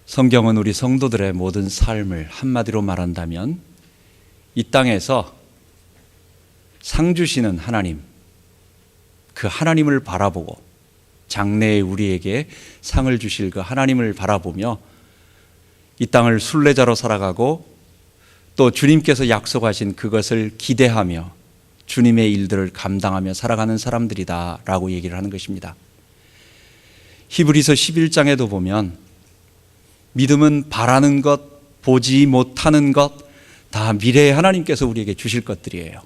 성경은 우리 성도들의 모든 삶을 한마디로 말한다면 이 땅에서 상 주시는 하나님, 그 하나님을 바라보고 장래에 우리에게 상을 주실 그 하나님을 바라보며 이 땅을 순례자로 살아가고 또 주님께서 약속하신 그것을 기대하며 주님의 일들을 감당하며 살아가는 사람들이다 라고 얘기를 하는 것입니다. 히브리서 11장에도 보면 믿음은 바라는 것, 보지 못하는 것, 다 미래의 하나님께서 우리에게 주실 것들이에요.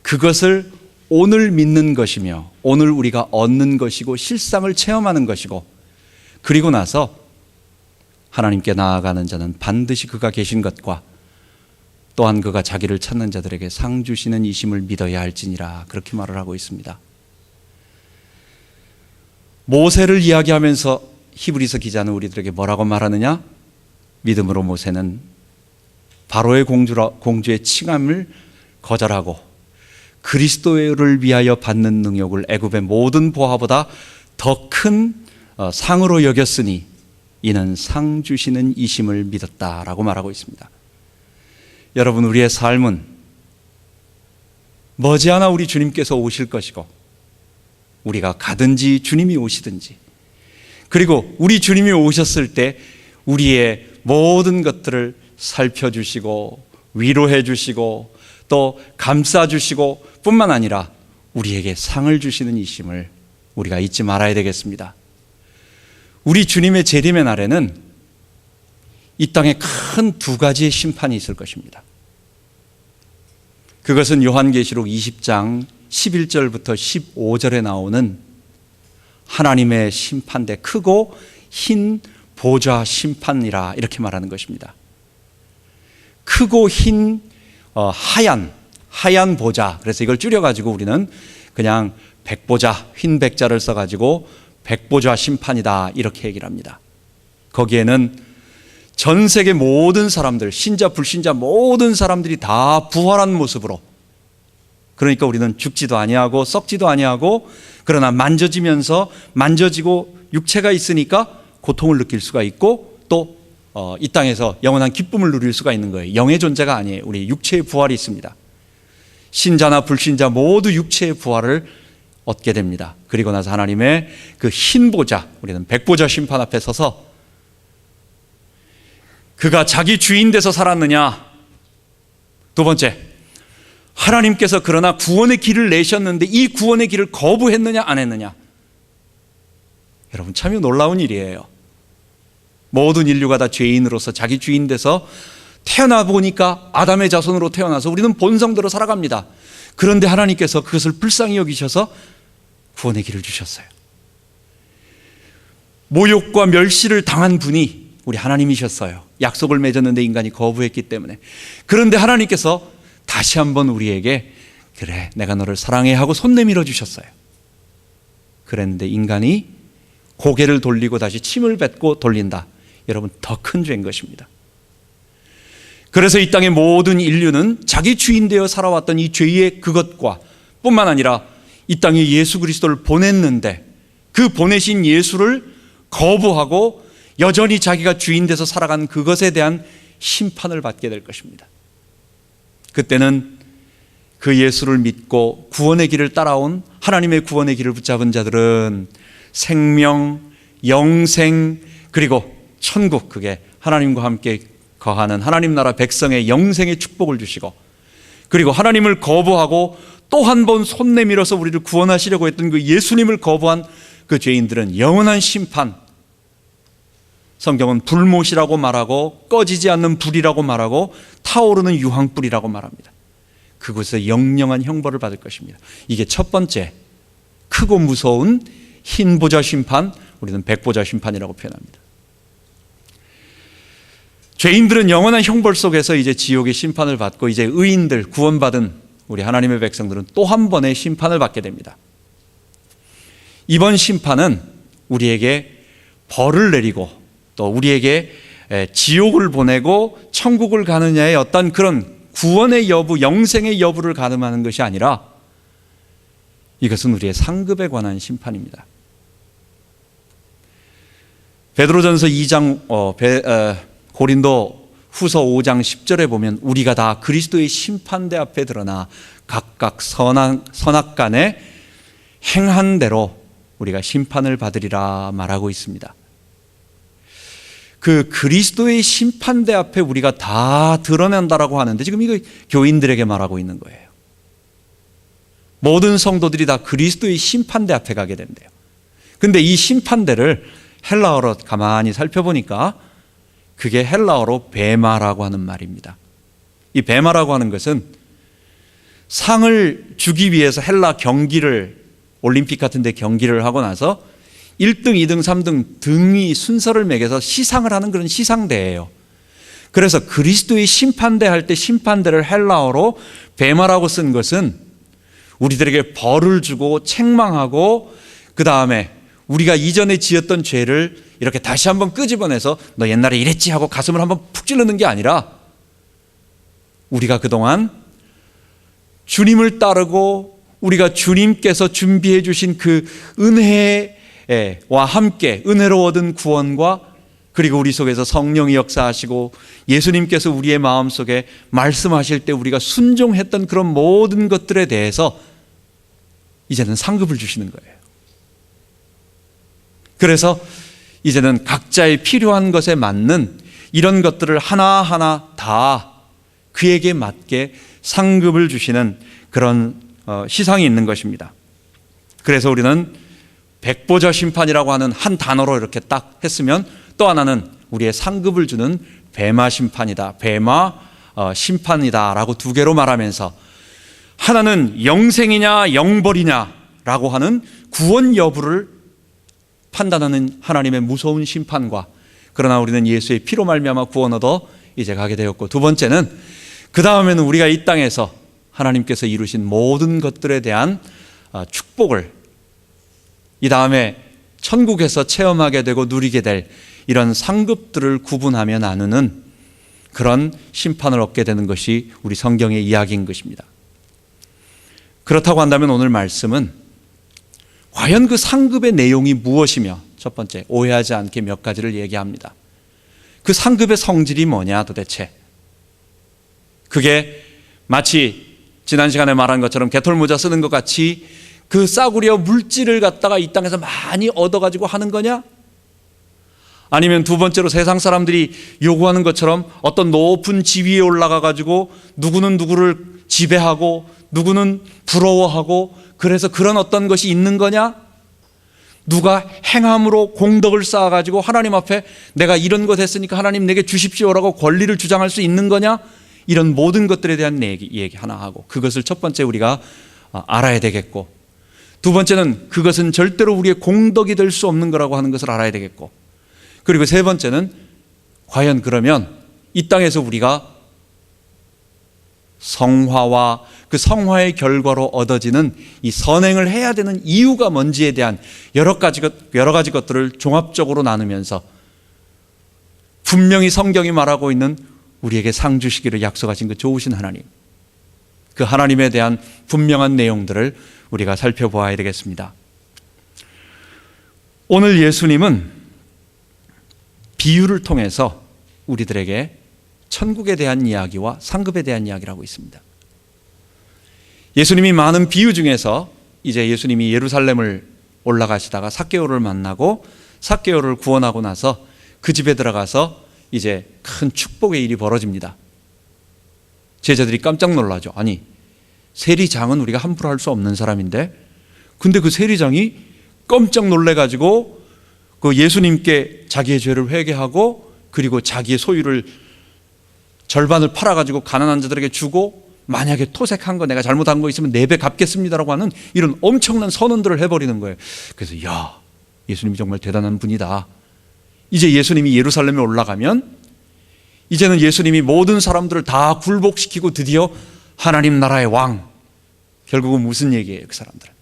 그것을 오늘 믿는 것이며 오늘 우리가 얻는 것이고 실상을 체험하는 것이고, 그리고 나서 하나님께 나아가는 자는 반드시 그가 계신 것과 또한 그가 자기를 찾는 자들에게 상 주시는 이심을 믿어야 할지니라, 그렇게 말을 하고 있습니다. 모세를 이야기하면서 히브리서 기자는 우리들에게 뭐라고 말하느냐? 믿음으로 모세는 바로의 공주의 칭함을 거절하고 그리스도를 위하여 받는 능력을 애굽의 모든 보화보다 더 큰 상으로 여겼으니 이는 상 주시는 이심을 믿었다라고 말하고 있습니다. 여러분, 우리의 삶은 머지않아 우리 주님께서 오실 것이고 우리가 가든지 주님이 오시든지, 그리고 우리 주님이 오셨을 때 우리의 모든 것들을 살펴주시고 위로해 주시고 또 감싸 주시고 뿐만 아니라 우리에게 상을 주시는 이심을 우리가 잊지 말아야 되겠습니다. 우리 주님의 재림의 날에는 이 땅에 큰 두 가지의 심판이 있을 것입니다. 그것은 요한계시록 20장 11절부터 15절에 나오는 하나님의 심판대, 크고 흰 보좌 심판이라 이렇게 말하는 것입니다. 크고 흰 하얀 보좌, 그래서 이걸 줄여가지고 우리는 그냥 백보좌, 흰 백자를 써가지고 백보좌 심판이다 이렇게 얘기를 합니다. 거기에는 전 세계 모든 사람들, 신자 불신자 모든 사람들이 다 부활한 모습으로, 그러니까 우리는 죽지도 아니하고 썩지도 아니하고, 그러나 만져지고 육체가 있으니까 고통을 느낄 수가 있고 또 이 땅에서 영원한 기쁨을 누릴 수가 있는 거예요. 영의 존재가 아니에요. 우리 육체의 부활이 있습니다. 신자나 불신자 모두 육체의 부활을 얻게 됩니다. 그리고 나서 하나님의 그 흰 보좌, 우리는 백보좌 심판 앞에 서서 그가 자기 주인 돼서 살았느냐, 두 번째, 하나님께서 그러나 구원의 길을 내셨는데 이 구원의 길을 거부했느냐 안 했느냐. 여러분, 참이 놀라운 일이에요. 모든 인류가 다 죄인으로서 자기 주인 돼서 태어나 보니까 아담의 자손으로 태어나서 우리는 본성대로 살아갑니다. 그런데 하나님께서 그것을 불쌍히 여기셔서 구원의 길을 주셨어요. 모욕과 멸시를 당한 분이 우리 하나님이셨어요. 약속을 맺었는데 인간이 거부했기 때문에. 그런데 하나님께서 다시 한번 우리에게 그래, 내가 너를 사랑해 하고 손 내밀어 주셨어요. 그랬는데 인간이 고개를 돌리고 다시 침을 뱉고 돌린다. 여러분, 더 큰 죄인 것입니다. 그래서 이 땅의 모든 인류는 자기 주인 되어 살아왔던 이 죄의 그것과 뿐만 아니라 이 땅에 예수 그리스도를 보냈는데 그 보내신 예수를 거부하고 여전히 자기가 주인 돼서 살아간 그것에 대한 심판을 받게 될 것입니다. 그때는 그 예수를 믿고 구원의 길을 따라온, 하나님의 구원의 길을 붙잡은 자들은 생명, 영생, 그리고 천국, 그게 하나님과 함께 거하는 하나님 나라 백성의 영생의 축복을 주시고, 그리고 하나님을 거부하고 또 한 번 손 내밀어서 우리를 구원하시려고 했던 그 예수님을 거부한 그 죄인들은 영원한 심판, 성경은 불못이라고 말하고 꺼지지 않는 불이라고 말하고 타오르는 유황불이라고 말합니다. 그곳에서 영영한 형벌을 받을 것입니다. 이게 첫 번째 크고 무서운 흰 보좌 심판, 우리는 백보좌 심판이라고 표현합니다. 죄인들은 영원한 형벌 속에서 이제 지옥의 심판을 받고, 이제 의인들, 구원받은 우리 하나님의 백성들은 또 한 번의 심판을 받게 됩니다. 이번 심판은 우리에게 벌을 내리고 또 우리에게 지옥을 보내고 천국을 가느냐의 어떤 그런 구원의 여부, 영생의 여부를 가늠하는 것이 아니라 이것은 우리의 상급에 관한 심판입니다. 베드로전서 2장 고린도 후서 5장 10절에 보면 우리가 다 그리스도의 심판대 앞에 드러나 각각 선악간에 행한 대로 우리가 심판을 받으리라 말하고 있습니다. 그 그리스도의 심판대 앞에 우리가 다 드러낸다라고 하는데 지금 이거 교인들에게 말하고 있는 거예요. 모든 성도들이 다 그리스도의 심판대 앞에 가게 된대요. 근데 이 심판대를 헬라어로 가만히 살펴보니까 그게 헬라어로 베마라고 하는 말입니다. 이 베마라고 하는 것은 상을 주기 위해서 헬라 경기를, 올림픽 같은 데 경기를 하고 나서 1등, 2등, 3등 등이 순서를 매겨서 시상을 하는 그런 시상대예요. 그래서 그리스도의 심판대 할 때 심판대를 헬라어로 베마라고 쓴 것은 우리들에게 벌을 주고 책망하고 그 다음에 우리가 이전에 지었던 죄를 이렇게 다시 한번 끄집어내서 너 옛날에 이랬지 하고 가슴을 한번 푹 찔르는 게 아니라 우리가 그동안 주님을 따르고 우리가 주님께서 준비해 주신 그 은혜와 함께 은혜로 얻은 구원과 그리고 우리 속에서 성령이 역사하시고 예수님께서 우리의 마음속에 말씀하실 때 우리가 순종했던 그런 모든 것들에 대해서 이제는 상급을 주시는 거예요. 그래서 이제는 각자의 필요한 것에 맞는 이런 것들을 하나하나 다 그에게 맞게 상급을 주시는 그런 시상이 있는 것입니다. 그래서 우리는 백보자 심판이라고 하는 한 단어로 이렇게 딱 했으면 또 하나는 우리의 상급을 주는 베마 심판이다, 베마 심판이다 라고 두 개로 말하면서 하나는 영생이냐 영벌이냐 라고 하는 구원 여부를 판단하는 하나님의 무서운 심판과 그러나 우리는 예수의 피로 말미암아 구원 얻어 이제 가게 되었고, 두 번째는 그 다음에는 우리가 이 땅에서 하나님께서 이루신 모든 것들에 대한 축복을 이 다음에 천국에서 체험하게 되고 누리게 될 이런 상급들을 구분하며 나누는 그런 심판을 얻게 되는 것이 우리 성경의 이야기인 것입니다. 그렇다고 한다면 오늘 말씀은 과연 그 상급의 내용이 무엇이며, 첫 번째 오해하지 않게 몇 가지를 얘기합니다. 그 상급의 성질이 뭐냐 도대체. 그게 마치 지난 시간에 말한 것처럼 개털모자 쓰는 것 같이 그 싸구려 물질을 갖다가 이 땅에서 많이 얻어가지고 하는 거냐? 아니면 두 번째로 세상 사람들이 요구하는 것처럼 어떤 높은 지위에 올라가가지고 누구는 누구를 지배하고 누구는 부러워하고 그래서 그런 어떤 것이 있는 거냐? 누가 행함으로 공덕을 쌓아가지고 하나님 앞에 내가 이런 것 했으니까 하나님 내게 주십시오라고 권리를 주장할 수 있는 거냐? 이런 모든 것들에 대한 얘기 하나 하고, 그것을 첫 번째 우리가 알아야 되겠고, 두 번째는 그것은 절대로 우리의 공덕이 될 수 없는 거라고 하는 것을 알아야 되겠고, 그리고 세 번째는 과연 그러면 이 땅에서 우리가 성화와 그 성화의 결과로 얻어지는 이 선행을 해야 되는 이유가 뭔지에 대한 여러 가지 것들을 종합적으로 나누면서 분명히 성경이 말하고 있는 우리에게 상 주시기를 약속하신 그 좋으신 하나님, 그 하나님에 대한 분명한 내용들을 우리가 살펴보아야 되겠습니다. 오늘 예수님은 비유를 통해서 우리들에게 천국에 대한 이야기와 상급에 대한 이야기를 하고 있습니다. 예수님이 많은 비유 중에서 이제 예수님이 예루살렘을 올라가시다가 삭개오를 만나고 삭개오를 구원하고 나서 그 집에 들어가서 이제 큰 축복의 일이 벌어집니다. 제자들이 깜짝 놀라죠. 아니, 세리장은 우리가 함부로 할 수 없는 사람인데, 근데 그 세리장이 깜짝 놀래가지고 그 예수님께 자기의 죄를 회개하고 그리고 자기의 소유를 절반을 팔아가지고 가난한 자들에게 주고 만약에 토색한 거 내가 잘못한 거 있으면 4배 갚겠습니다라고 하는 이런 엄청난 선언들을 해버리는 거예요. 그래서 야, 예수님이 정말 대단한 분이다. 이제 예수님이 예루살렘에 올라가면 이제는 예수님이 모든 사람들을 다 굴복시키고 드디어 하나님 나라의 왕, 결국은 무슨 얘기예요? 그 사람들은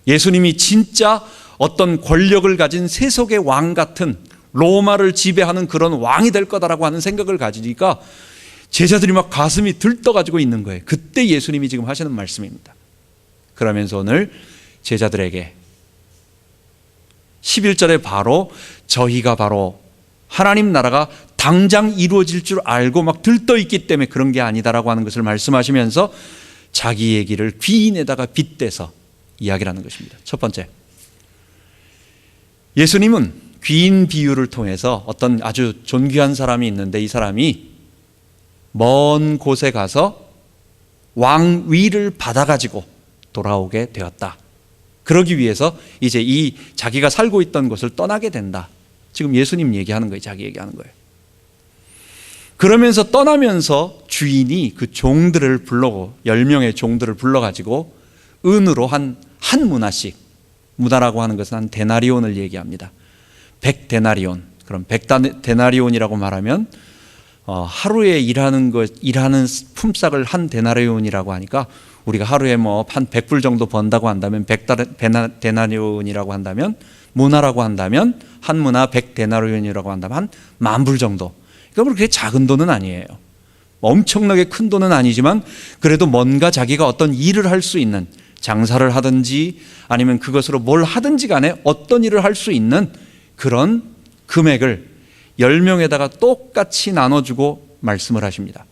예수님이 진짜 어떤 권력을 가진 세속의 왕 같은 로마를 지배하는 그런 왕이 될 거다라고 하는 생각을 가지니까 제자들이 막 가슴이 들떠가지고 있는 거예요. 그때 예수님이 지금 하시는 말씀입니다. 그러면서 오늘 제자들에게 11절에 바로 저희가 바로 하나님 나라가 당장 이루어질 줄 알고 막 들떠있기 때문에 그런 게 아니다라고 하는 것을 말씀하시면서 자기 얘기를 귀인에다가 빗대서 이야기를 하는 것입니다. 첫 번째, 예수님은 귀인 비유를 통해서 어떤 아주 존귀한 사람이 있는데 이 사람이 먼 곳에 가서 왕위를 받아가지고 돌아오게 되었다. 그러기 위해서 이제 이 자기가 살고 있던 곳을 떠나게 된다. 지금 예수님 얘기하는 거예요. 자기 얘기하는 거예요. 그러면서 떠나면서 주인이 그 종들을 불러고 10명의 종들을 불러가지고 은으로 한 문화씩, 문화라고 하는 것은 한 데나리온을 얘기합니다. 100데나리온. 그럼 100데나리온이라고 말하면 하루에 일하는 품삯을 한 데나리온이라고 하니까 우리가 하루에 뭐 한 100불 정도 번다고 한다면 100데나리온이라고 한다면, 문화라고 한다면 한 문화 100데나리온이라고 한다면 한 10,000불 정도. 그러니까 그렇게 작은 돈은 아니에요. 엄청나게 큰 돈은 아니지만 그래도 뭔가 자기가 어떤 일을 할 수 있는, 장사를 하든지 아니면 그것으로 뭘 하든지 간에 어떤 일을 할 수 있는 그런 금액을 10명에다가 똑같이 나눠주고 말씀을 하십니다.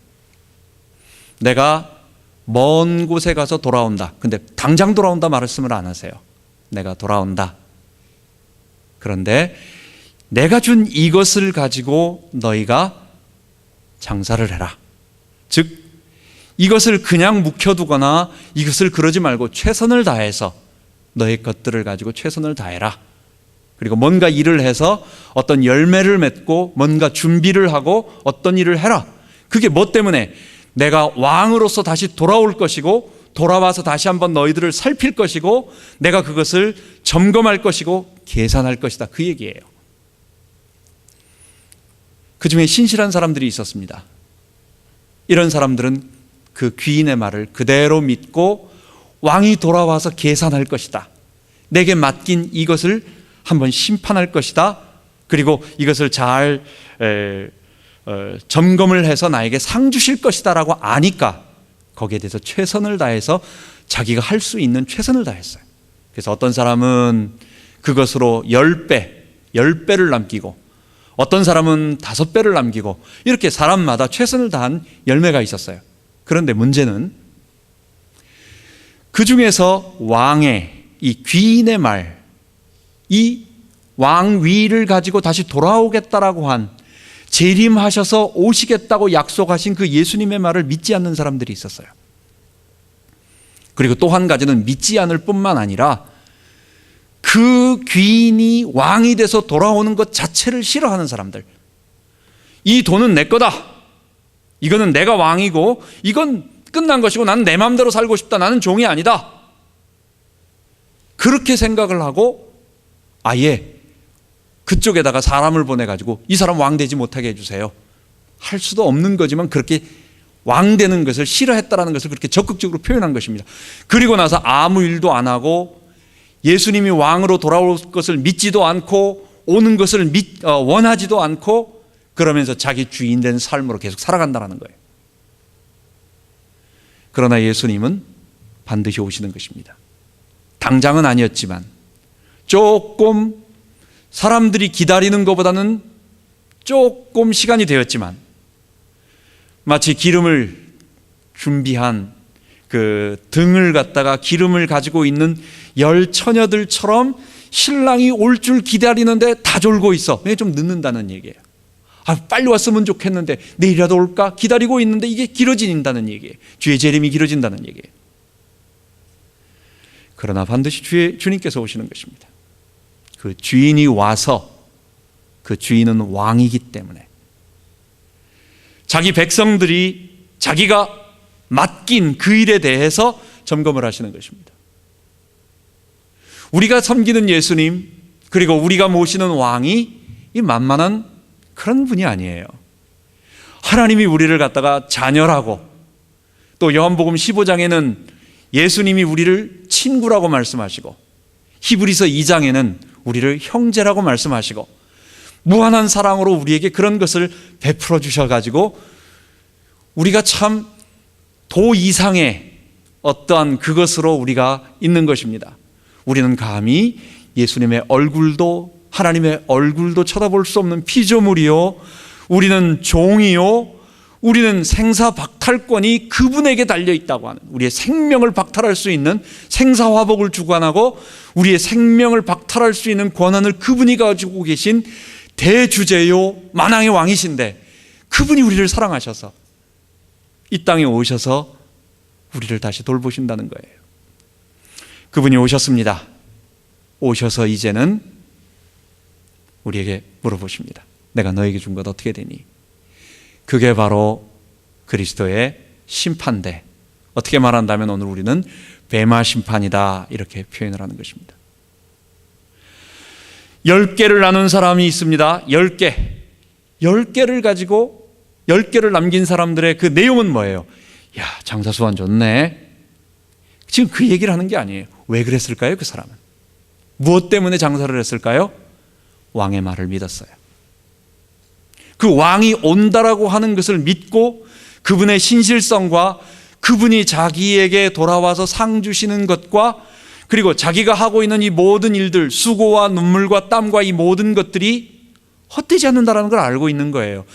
내가 먼 곳에 가서 돌아온다. 근데 당장 돌아온다 말씀을 안 하세요. 내가 돌아온다. 그런데 내가 준 이것을 가지고 너희가 장사를 해라. 즉 이것을 그냥 묵혀두거나 이것을 그러지 말고 최선을 다해서 너의 것들을 가지고 최선을 다해라. 그리고 뭔가 일을 해서 어떤 열매를 맺고 뭔가 준비를 하고 어떤 일을 해라. 그게 뭐 때문에? 내가 왕으로서 다시 돌아올 것이고 돌아와서 다시 한번 너희들을 살필 것이고 내가 그것을 점검할 것이고 계산할 것이다. 그 얘기예요. 그 중에 신실한 사람들이 있었습니다. 이런 사람들은 그 귀인의 말을 그대로 믿고 왕이 돌아와서 계산할 것이다. 내게 맡긴 이것을 한번 심판할 것이다. 그리고 이것을 잘 점검을 해서 나에게 상 주실 것이다 라고 아니까 거기에 대해서 최선을 다해서 자기가 할 수 있는 최선을 다했어요. 그래서 어떤 사람은 그것으로 10배를 남기고 어떤 사람은 5배를 남기고 이렇게 사람마다 최선을 다한 열매가 있었어요. 그런데 문제는 그 중에서 왕의 이 귀인의 말, 이 왕위를 가지고 다시 돌아오겠다라고 한, 재림하셔서 오시겠다고 약속하신 그 예수님의 말을 믿지 않는 사람들이 있었어요. 그리고 또 한 가지는 믿지 않을 뿐만 아니라 그 귀인이 왕이 돼서 돌아오는 것 자체를 싫어하는 사람들. 이 돈은 내 거다. 이거는 내가 왕이고 이건 끝난 것이고 나는 내 마음대로 살고 싶다. 나는 종이 아니다. 그렇게 생각을 하고 아예 그쪽에다가 사람을 보내가지고 이 사람 왕 되지 못하게 해주세요. 할 수도 없는 거지만 그렇게 왕 되는 것을 싫어했다라는 것을 그렇게 적극적으로 표현한 것입니다. 그리고 나서 아무 일도 안 하고 예수님이 왕으로 돌아올 것을 믿지도 않고 오는 것을 원하지도 않고 그러면서 자기 주인 된 삶으로 계속 살아간다는 거예요. 그러나 예수님은 반드시 오시는 것입니다. 당장은 아니었지만 조금 사람들이 기다리는 것보다는 조금 시간이 되었지만 마치 기름을 준비한 그 등을 갖다가 기름을 가지고 있는 열 처녀들처럼 신랑이 올 줄 기다리는데 다 졸고 있어. 그게 좀 늦는다는 얘기예요. 빨리 왔으면 좋겠는데 내일이라도 올까? 기다리고 있는데 이게 길어진다는 얘기예요. 주의 재림이 길어진다는 얘기예요. 그러나 반드시 주님께서 오시는 것입니다. 그 주인이 와서 그 주인은 왕이기 때문에 자기 백성들이 자기가 맡긴 그 일에 대해서 점검을 하시는 것입니다. 우리가 섬기는 예수님 그리고 우리가 모시는 왕이 이 만만한 그런 분이 아니에요. 하나님이 우리를 갖다가 자녀라고, 또 요한복음 15장에는 예수님이 우리를 친구라고 말씀하시고 히브리서 2장에는 우리를 형제라고 말씀하시고 무한한 사랑으로 우리에게 그런 것을 베풀어 주셔가지고 우리가 참 도 이상의 어떠한 그것으로 우리가 있는 것입니다. 우리는 감히 예수님의 얼굴도 하나님의 얼굴도 쳐다볼 수 없는 피조물이요, 우리는 종이요, 우리는 생사박탈권이 그분에게 달려있다고 하는, 우리의 생명을 박탈할 수 있는 생사화복을 주관하고 우리의 생명을 박탈할 수 있는 권한을 그분이 가지고 계신 대주제요 만왕의 왕이신데, 그분이 우리를 사랑하셔서 이 땅에 오셔서 우리를 다시 돌보신다는 거예요. 그분이 오셨습니다. 오셔서 이제는 우리에게 물어보십니다. 내가 너에게 준 것 어떻게 되니? 그게 바로 그리스도의 심판대. 어떻게 말한다면 오늘 우리는 베마 심판이다, 이렇게 표현을 하는 것입니다. 10개를 나눈 사람이 있습니다. 10개. 10개를 가지고 10개를 남긴 사람들의 그 내용은 뭐예요? 야, 장사수완 좋네. 지금 그 얘기를 하는 게 아니에요. 왜 그랬을까요? 그 사람은 무엇 때문에 장사를 했을까요? 왕의 말을 믿었어요. 그 왕이 온다라고 하는 것을 믿고 그분의 신실성과 그분이 자기에게 돌아와서 상 주시는 것과, 그리고 자기가 하고 있는 이 모든 일들, 수고와 눈물과 땀과 이 모든 것들이 헛되지 않는다는 걸 알고 있는 거예요.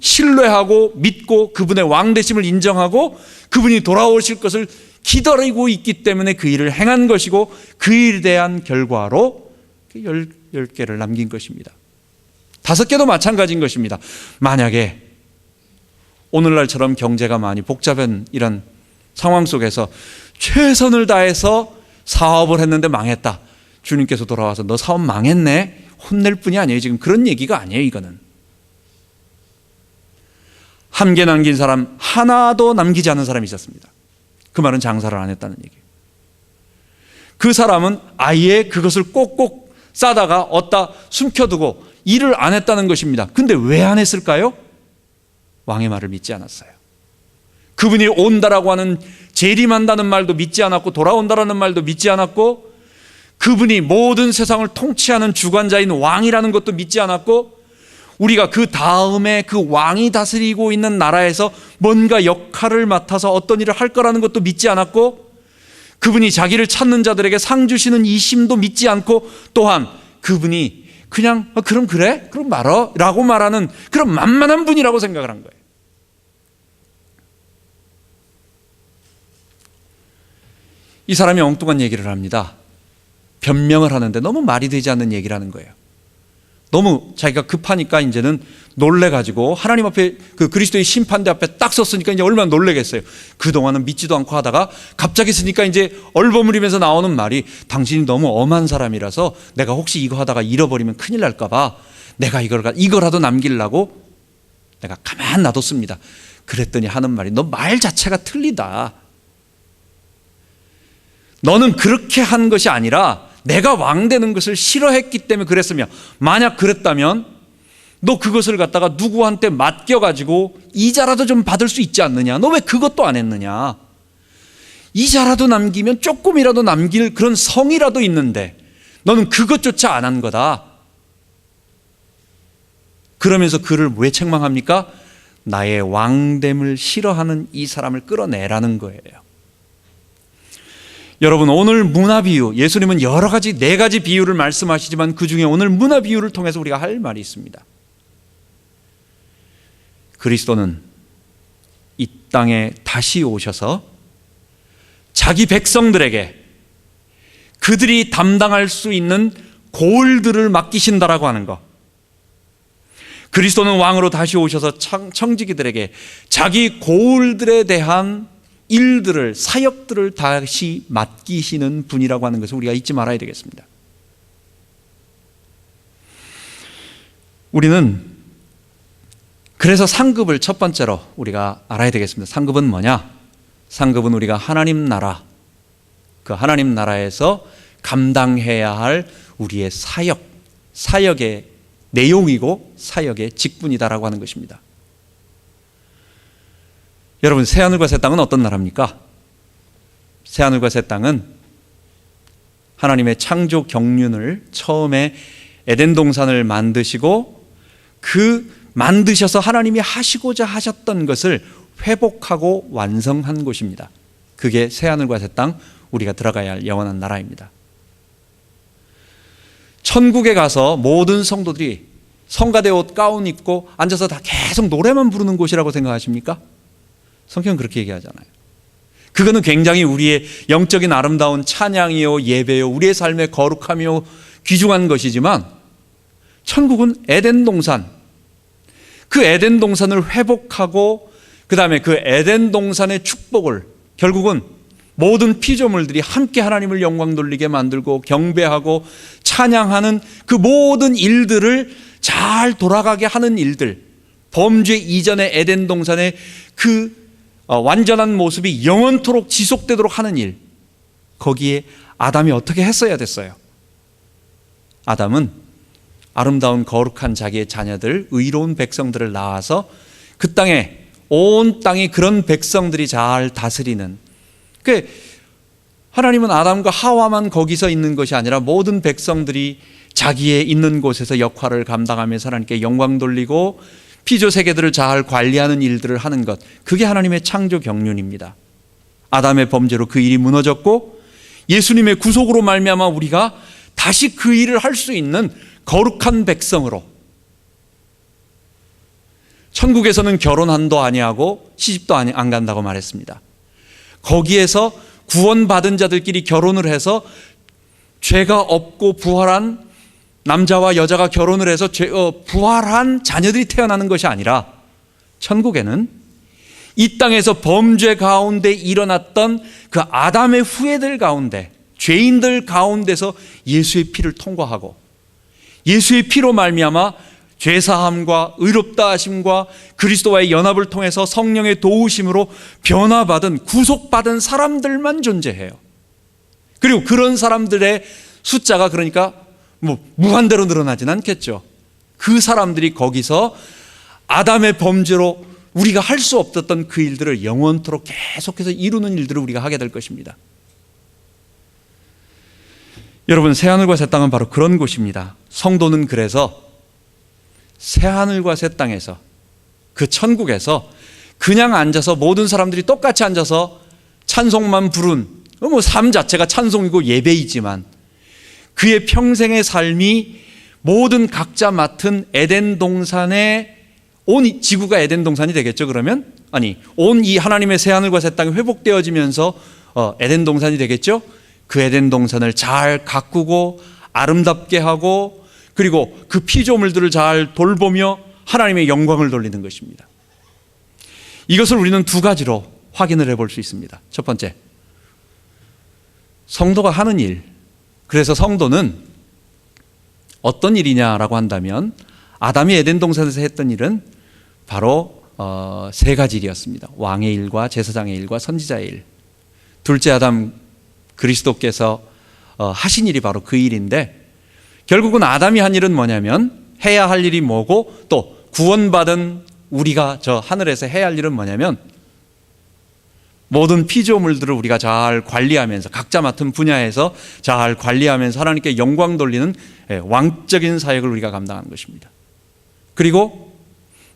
신뢰하고 믿고 그분의 왕되심을 인정하고 그분이 돌아오실 것을 기다리고 있기 때문에 그 일을 행한 것이고, 그 일에 대한 결과로 10개를 남긴 것입니다. 5개도 마찬가지인 것입니다. 만약에 오늘날처럼 경제가 많이 복잡한 이런 상황 속에서 최선을 다해서 사업을 했는데 망했다, 주님께서 돌아와서 너 사업 망했네, 혼낼 뿐이 아니에요. 지금 그런 얘기가 아니에요. 이거는 1개 남긴 사람, 하나도 남기지 않은 사람이 있었습니다. 그 말은 장사를 안 했다는 얘기예요. 그 사람은 아예 그것을 꼭꼭 싸다가 어디다 숨겨두고 일을 안 했다는 것입니다. 근데 왜 안 했을까요? 왕의 말을 믿지 않았어요. 그분이 온다라고 하는, 재림한다는 말도 믿지 않았고, 돌아온다라는 말도 믿지 않았고, 그분이 모든 세상을 통치하는 주관자인 왕이라는 것도 믿지 않았고, 우리가 그 다음에 그 왕이 다스리고 있는 나라에서 뭔가 역할을 맡아서 어떤 일을 할 거라는 것도 믿지 않았고, 그분이 자기를 찾는 자들에게 상 주시는 이 심도 믿지 않고, 또한 그분이 그냥 그럼 그래? 그럼 말어? 라고 말하는 그런 만만한 분이라고 생각을 한 거예요. 이 사람이 엉뚱한 얘기를 합니다. 변명을 하는데 너무 말이 되지 않는 얘기를 하는 거예요. 너무 자기가 급하니까 이제는 놀래가지고 하나님 앞에, 그 그리스도의 심판대 앞에 딱 섰으니까 이제 얼마나 놀래겠어요. 그동안은 믿지도 않고 하다가 갑자기 쓰니까 이제 얼버무리면서 나오는 말이, 당신이 너무 엄한 사람이라서 내가 혹시 이거 하다가 잃어버리면 큰일 날까봐 내가 이거라도 남기려고 내가 가만 놔뒀습니다. 그랬더니 하는 말이, 너 말 자체가 틀리다. 너는 그렇게 한 것이 아니라 내가 왕 되는 것을 싫어했기 때문에 그랬으며, 만약 그랬다면 너 그것을 갖다가 누구한테 맡겨가지고 이자라도 좀 받을 수 있지 않느냐? 너 왜 그것도 안 했느냐? 이자라도 남기면 조금이라도 남길 그런 성이라도 있는데 너는 그것조차 안 한 거다. 그러면서 그를 왜 책망합니까? 나의 왕됨을 싫어하는 이 사람을 끌어내라는 거예요. 여러분, 오늘 문화 비유, 예수님은 여러 가지, 4가지 비유를 말씀하시지만 그 중에 오늘 문화 비유를 통해서 우리가 할 말이 있습니다. 그리스도는 이 땅에 다시 오셔서 자기 백성들에게 그들이 담당할 수 있는 고을들을 맡기신다라고 하는 것. 그리스도는 왕으로 다시 오셔서 청지기들에게 자기 고을들에 대한 일들을, 사역들을 다시 맡기시는 분이라고 하는 것을 우리가 잊지 말아야 되겠습니다. 우리는 그래서 상급을 첫 번째로 우리가 알아야 되겠습니다. 상급은 뭐냐? 상급은 우리가 하나님 나라, 그 하나님 나라에서 감당해야 할 우리의 사역의 내용이고 사역의 직분이다라고 하는 것입니다. 여러분, 새하늘과 새 땅은 어떤 나라입니까? 새하늘과 새 땅은 하나님의 창조 경륜을 처음에 에덴 동산을 만드시고 그 만드셔서 하나님이 하시고자 하셨던 것을 회복하고 완성한 곳입니다. 그게 새하늘과 새 땅, 우리가 들어가야 할 영원한 나라입니다. 천국에 가서 모든 성도들이 성가대 옷 가운 입고 앉아서 다 계속 노래만 부르는 곳이라고 생각하십니까? 성경은 그렇게 얘기하잖아요. 그거는 굉장히 우리의 영적인 아름다운 찬양이요 예배요 우리의 삶의 거룩함이요 귀중한 것이지만 천국은 에덴 동산, 그 에덴 동산을 회복하고 그 다음에 그 에덴 동산의 축복을 결국은 모든 피조물들이 함께 하나님을 영광 돌리게 만들고 경배하고 찬양하는 그 모든 일들을 잘 돌아가게 하는 일들, 범죄 이전의 에덴 동산의 그 완전한 모습이 영원토록 지속되도록 하는 일, 거기에 아담이 어떻게 했어야 됐어요? 아담은 아름다운 거룩한 자기의 자녀들, 의로운 백성들을 낳아서 그 땅에 온 땅이 그런 백성들이 잘 다스리는, 그 하나님은 아담과 하와만 거기서 있는 것이 아니라 모든 백성들이 자기의 있는 곳에서 역할을 감당하면서 하나님께 영광 돌리고 피조 세계들을 잘 관리하는 일들을 하는 것, 그게 하나님의 창조 경륜입니다. 아담의 범죄로 그 일이 무너졌고 예수님의 구속으로 말미암아 우리가 다시 그 일을 할 수 있는 거룩한 백성으로, 천국에서는 결혼한도 아니하고 시집도 안 간다고 말했습니다. 거기에서 구원받은 자들끼리 결혼을 해서 죄가 없고 부활한 남자와 여자가 결혼을 해서 부활한 자녀들이 태어나는 것이 아니라 천국에는 이 땅에서 범죄 가운데 일어났던 그 아담의 후예들 가운데, 죄인들 가운데서 예수의 피를 통과하고 예수의 피로 말미암아 죄사함과 의롭다 하심과 그리스도와의 연합을 통해서 성령의 도우심으로 변화받은 구속받은 사람들만 존재해요. 그리고 그런 사람들의 숫자가 그러니까 무한대로 늘어나진 않겠죠. 그 사람들이 거기서 아담의 범죄로 우리가 할 수 없었던 그 일들을 영원토록 계속해서 이루는 일들을 우리가 하게 될 것입니다. 여러분, 새하늘과 새 땅은 바로 그런 곳입니다. 성도는 그래서 새하늘과 새 땅에서, 그 천국에서 그냥 앉아서 모든 사람들이 똑같이 앉아서 찬송만 부른, 삶 자체가 찬송이고 예배이지만 그의 평생의 삶이 모든 각자 맡은 에덴 동산의, 온 지구가 에덴 동산이 되겠죠. 그러면 온 이 하나님의 새하늘과 새 땅이 회복되어지면서 에덴 동산이 되겠죠. 그 에덴 동산을 잘 가꾸고 아름답게 하고 그리고 그 피조물들을 잘 돌보며 하나님의 영광을 돌리는 것입니다. 이것을 우리는 두 가지로 확인을 해볼 수 있습니다. 첫 번째, 성도가 하는 일. 그래서 성도는 어떤 일이냐라고 한다면 아담이 에덴 동산에서 했던 일은 바로 세 가지 일이었습니다. 왕의 일과 제사장의 일과 선지자의 일. 둘째 아담 그리스도께서 하신 일이 바로 그 일인데, 결국은 아담이 한 일은 뭐냐면, 해야 할 일이 뭐고 또 구원받은 우리가 저 하늘에서 해야 할 일은 뭐냐면, 모든 피조물들을 우리가 잘 관리하면서 각자 맡은 분야에서 잘 관리하면서 하나님께 영광 돌리는 왕적인 사역을 우리가 감당하는 것입니다. 그리고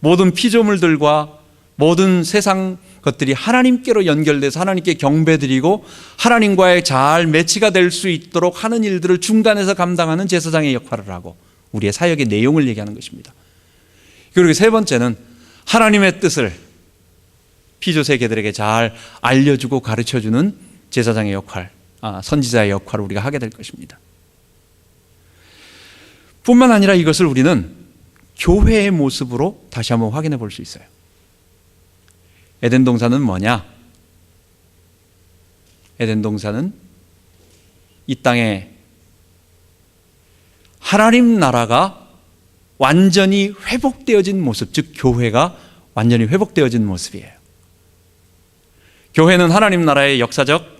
모든 피조물들과 모든 세상 것들이 하나님께로 연결돼서 하나님께 경배드리고 하나님과의 잘 매치가 될 수 있도록 하는 일들을 중간에서 감당하는 제사장의 역할을 하고 우리의 사역의 내용을 얘기하는 것입니다. 그리고 세 번째는 하나님의 뜻을 피조 세계들에게 잘 알려주고 가르쳐주는 제사장의 역할, 선지자의 역할을 우리가 하게 될 것입니다. 뿐만 아니라 이것을 우리는 교회의 모습으로 다시 한번 확인해 볼 수 있어요. 에덴 동산은 뭐냐? 에덴 동산은 이 땅에 하나님 나라가 완전히 회복되어진 모습, 즉 교회가 완전히 회복되어진 모습이에요. 교회는 하나님 나라의 역사적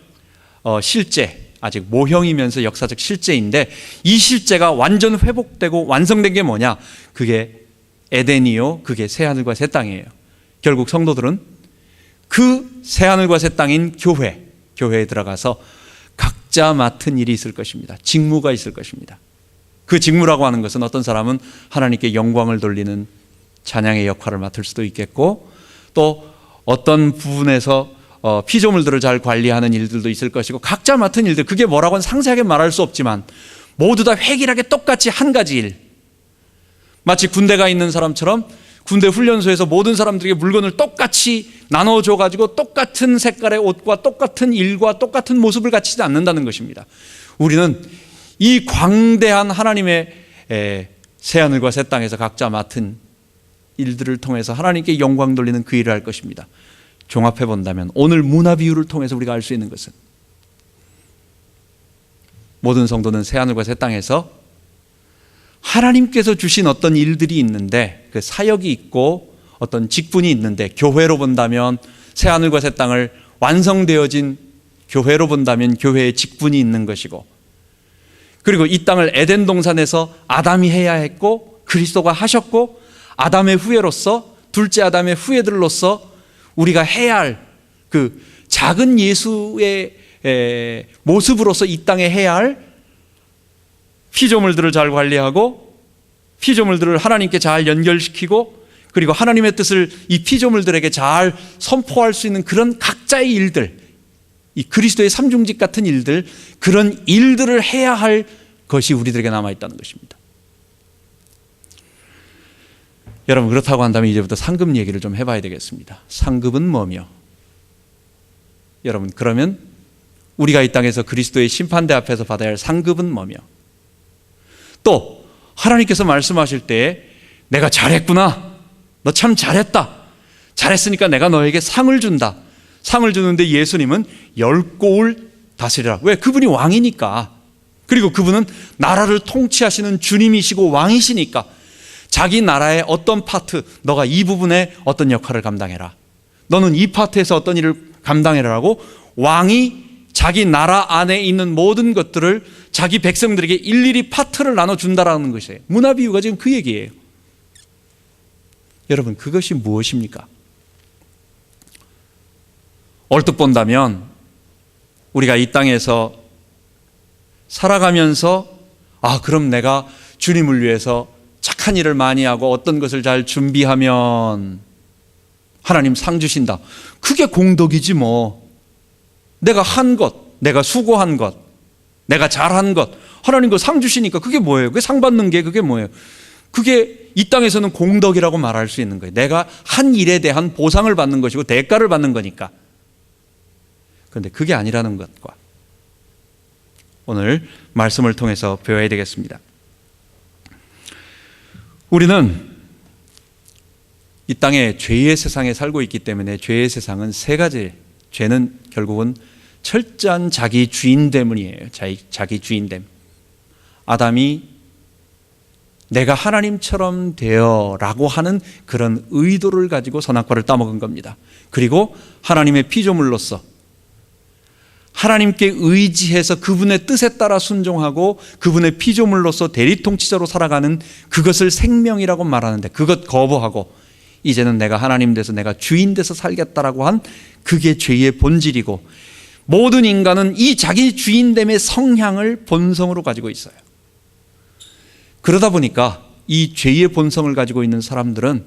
실제, 아직 모형이면서 역사적 실제인데, 이 실제가 완전 회복되고 완성된 게 뭐냐? 그게 에덴이요, 그게 새하늘과 새 땅이에요. 결국 성도들은 그 새하늘과 새 땅인 교회에 들어가서 각자 맡은 일이 있을 것입니다. 직무가 있을 것입니다. 그 직무라고 하는 것은 어떤 사람은 하나님께 영광을 돌리는 찬양의 역할을 맡을 수도 있겠고, 또 어떤 부분에서 피조물들을 잘 관리하는 일들도 있을 것이고, 각자 맡은 일들, 그게 뭐라고는 상세하게 말할 수 없지만 모두 다 획일하게 똑같이 한 가지 일, 마치 군대가 있는 사람처럼 군대 훈련소에서 모든 사람들에게 물건을 똑같이 나눠줘가지고 똑같은 색깔의 옷과 똑같은 일과 똑같은 모습을 갖추지 않는다는 것입니다. 우리는 이 광대한 하나님의 새하늘과 새 땅에서 각자 맡은 일들을 통해서 하나님께 영광 돌리는 그 일을 할 것입니다. 종합해 본다면 오늘 문화 비유를 통해서 우리가 알 수 있는 것은, 모든 성도는 새하늘과 새 땅에서 하나님께서 주신 어떤 일들이 있는데, 그 사역이 있고 어떤 직분이 있는데, 교회로 본다면 새하늘과 새 땅을 완성되어진 교회로 본다면 교회의 직분이 있는 것이고, 그리고 이 땅을 에덴 동산에서 아담이 해야 했고 그리스도가 하셨고, 아담의 후예로서, 둘째 아담의 후예들로서 우리가 해야 할 그 작은 예수의 모습으로서 이 땅에 해야 할 피조물들을 잘 관리하고, 피조물들을 하나님께 잘 연결시키고, 그리고 하나님의 뜻을 이 피조물들에게 잘 선포할 수 있는 그런 각자의 일들, 이 그리스도의 삼중직 같은 일들, 그런 일들을 해야 할 것이 우리들에게 남아있다는 것입니다. 여러분, 그렇다고 한다면 이제부터 상급 얘기를 좀 해봐야 되겠습니다. 상급은 뭐며? 여러분, 그러면 우리가 이 땅에서 그리스도의 심판대 앞에서 받아야 할 상급은 뭐며? 또 하나님께서 말씀하실 때 내가 잘했구나, 너 참 잘했다, 잘했으니까 내가 너에게 상을 준다. 상을 주는데 예수님은 10고을 다스리라. 왜? 그분이 왕이니까. 그리고 그분은 나라를 통치하시는 주님이시고 왕이시니까 자기 나라의 어떤 파트, 너가 이 부분에 어떤 역할을 감당해라, 너는 이 파트에서 어떤 일을 감당해라라고 왕이 자기 나라 안에 있는 모든 것들을 자기 백성들에게 일일이 파트를 나눠준다라는 것이에요. 문화 비유가 지금 그 얘기예요. 여러분, 그것이 무엇입니까? 얼뜻 본다면 우리가 이 땅에서 살아가면서, 그럼 내가 주님을 위해서 착한 일을 많이 하고 어떤 것을 잘 준비하면 하나님 상 주신다. 그게 공덕이지 뭐. 내가 한 것, 내가 수고한 것, 내가 잘한 것, 하나님 그 상 주시니까 그게 뭐예요? 그게 상 받는 게 그게 뭐예요? 그게 이 땅에서는 공덕이라고 말할 수 있는 거예요. 내가 한 일에 대한 보상을 받는 것이고 대가를 받는 거니까. 그런데 그게 아니라는 것과 오늘 말씀을 통해서 배워야 되겠습니다. 우리는 이 땅에 죄의 세상에 살고 있기 때문에 죄의 세상은 세 가지, 죄는 결국은 철저한 자기 주인됨이에요. 자기 주인됨. 아담이 내가 하나님처럼 되어라고 하는 그런 의도를 가지고 선악과를 따먹은 겁니다. 그리고 하나님의 피조물로서 하나님께 의지해서 그분의 뜻에 따라 순종하고 그분의 피조물로서 대리통치자로 살아가는 그것을 생명이라고 말하는데, 그것 거부하고 이제는 내가 하나님 돼서 내가 주인 돼서 살겠다라고 한 그게 죄의 본질이고, 모든 인간은 이 자기 주인됨의 성향을 본성으로 가지고 있어요. 그러다 보니까 이 죄의 본성을 가지고 있는 사람들은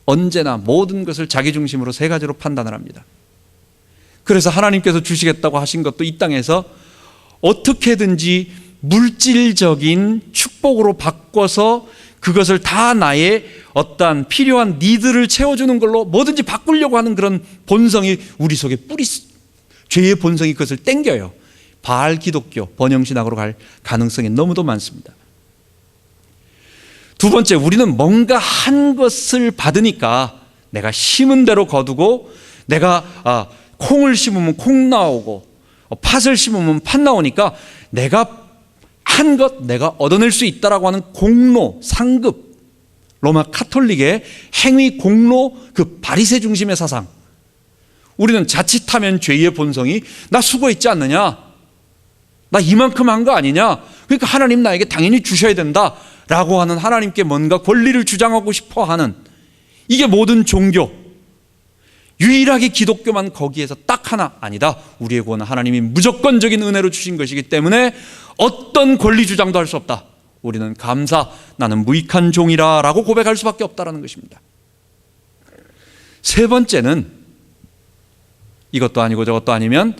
언제나 모든 것을 자기 중심으로 세 가지로 판단을 합니다. 그래서 하나님께서 주시겠다고 하신 것도 이 땅에서 어떻게든지 물질적인 축복으로 바꿔서 그것을 다 나의 어떠한 필요한 니드를 채워주는 걸로 뭐든지 바꾸려고 하는 그런 본성이 우리 속에 죄의 본성이 그것을 땡겨요. 바알 기독교, 번영신학으로 갈 가능성이 너무도 많습니다. 두 번째, 우리는 뭔가 한 것을 받으니까 내가 심은 대로 거두고, 내가 콩을 심으면 콩 나오고 팥을 심으면 팥 나오니까 내가 한 것 내가 얻어낼 수 있다라고 하는 공로, 상급, 로마 카톨릭의 행위 공로, 그 바리새 중심의 사상. 우리는 자칫하면 죄의 본성이 나 수고했지 않느냐, 나 이만큼 한 거 아니냐, 그러니까 하나님 나에게 당연히 주셔야 된다 라고 하는, 하나님께 뭔가 권리를 주장하고 싶어 하는, 이게 모든 종교, 유일하게 기독교만 거기에서 딱 하나, 아니다, 우리의 구원은 하나님이 무조건적인 은혜로 주신 것이기 때문에 어떤 권리 주장도 할 수 없다, 우리는 감사, 나는 무익한 종이라 라고 고백할 수밖에 없다라는 것입니다. 세 번째는 이것도 아니고 저것도 아니면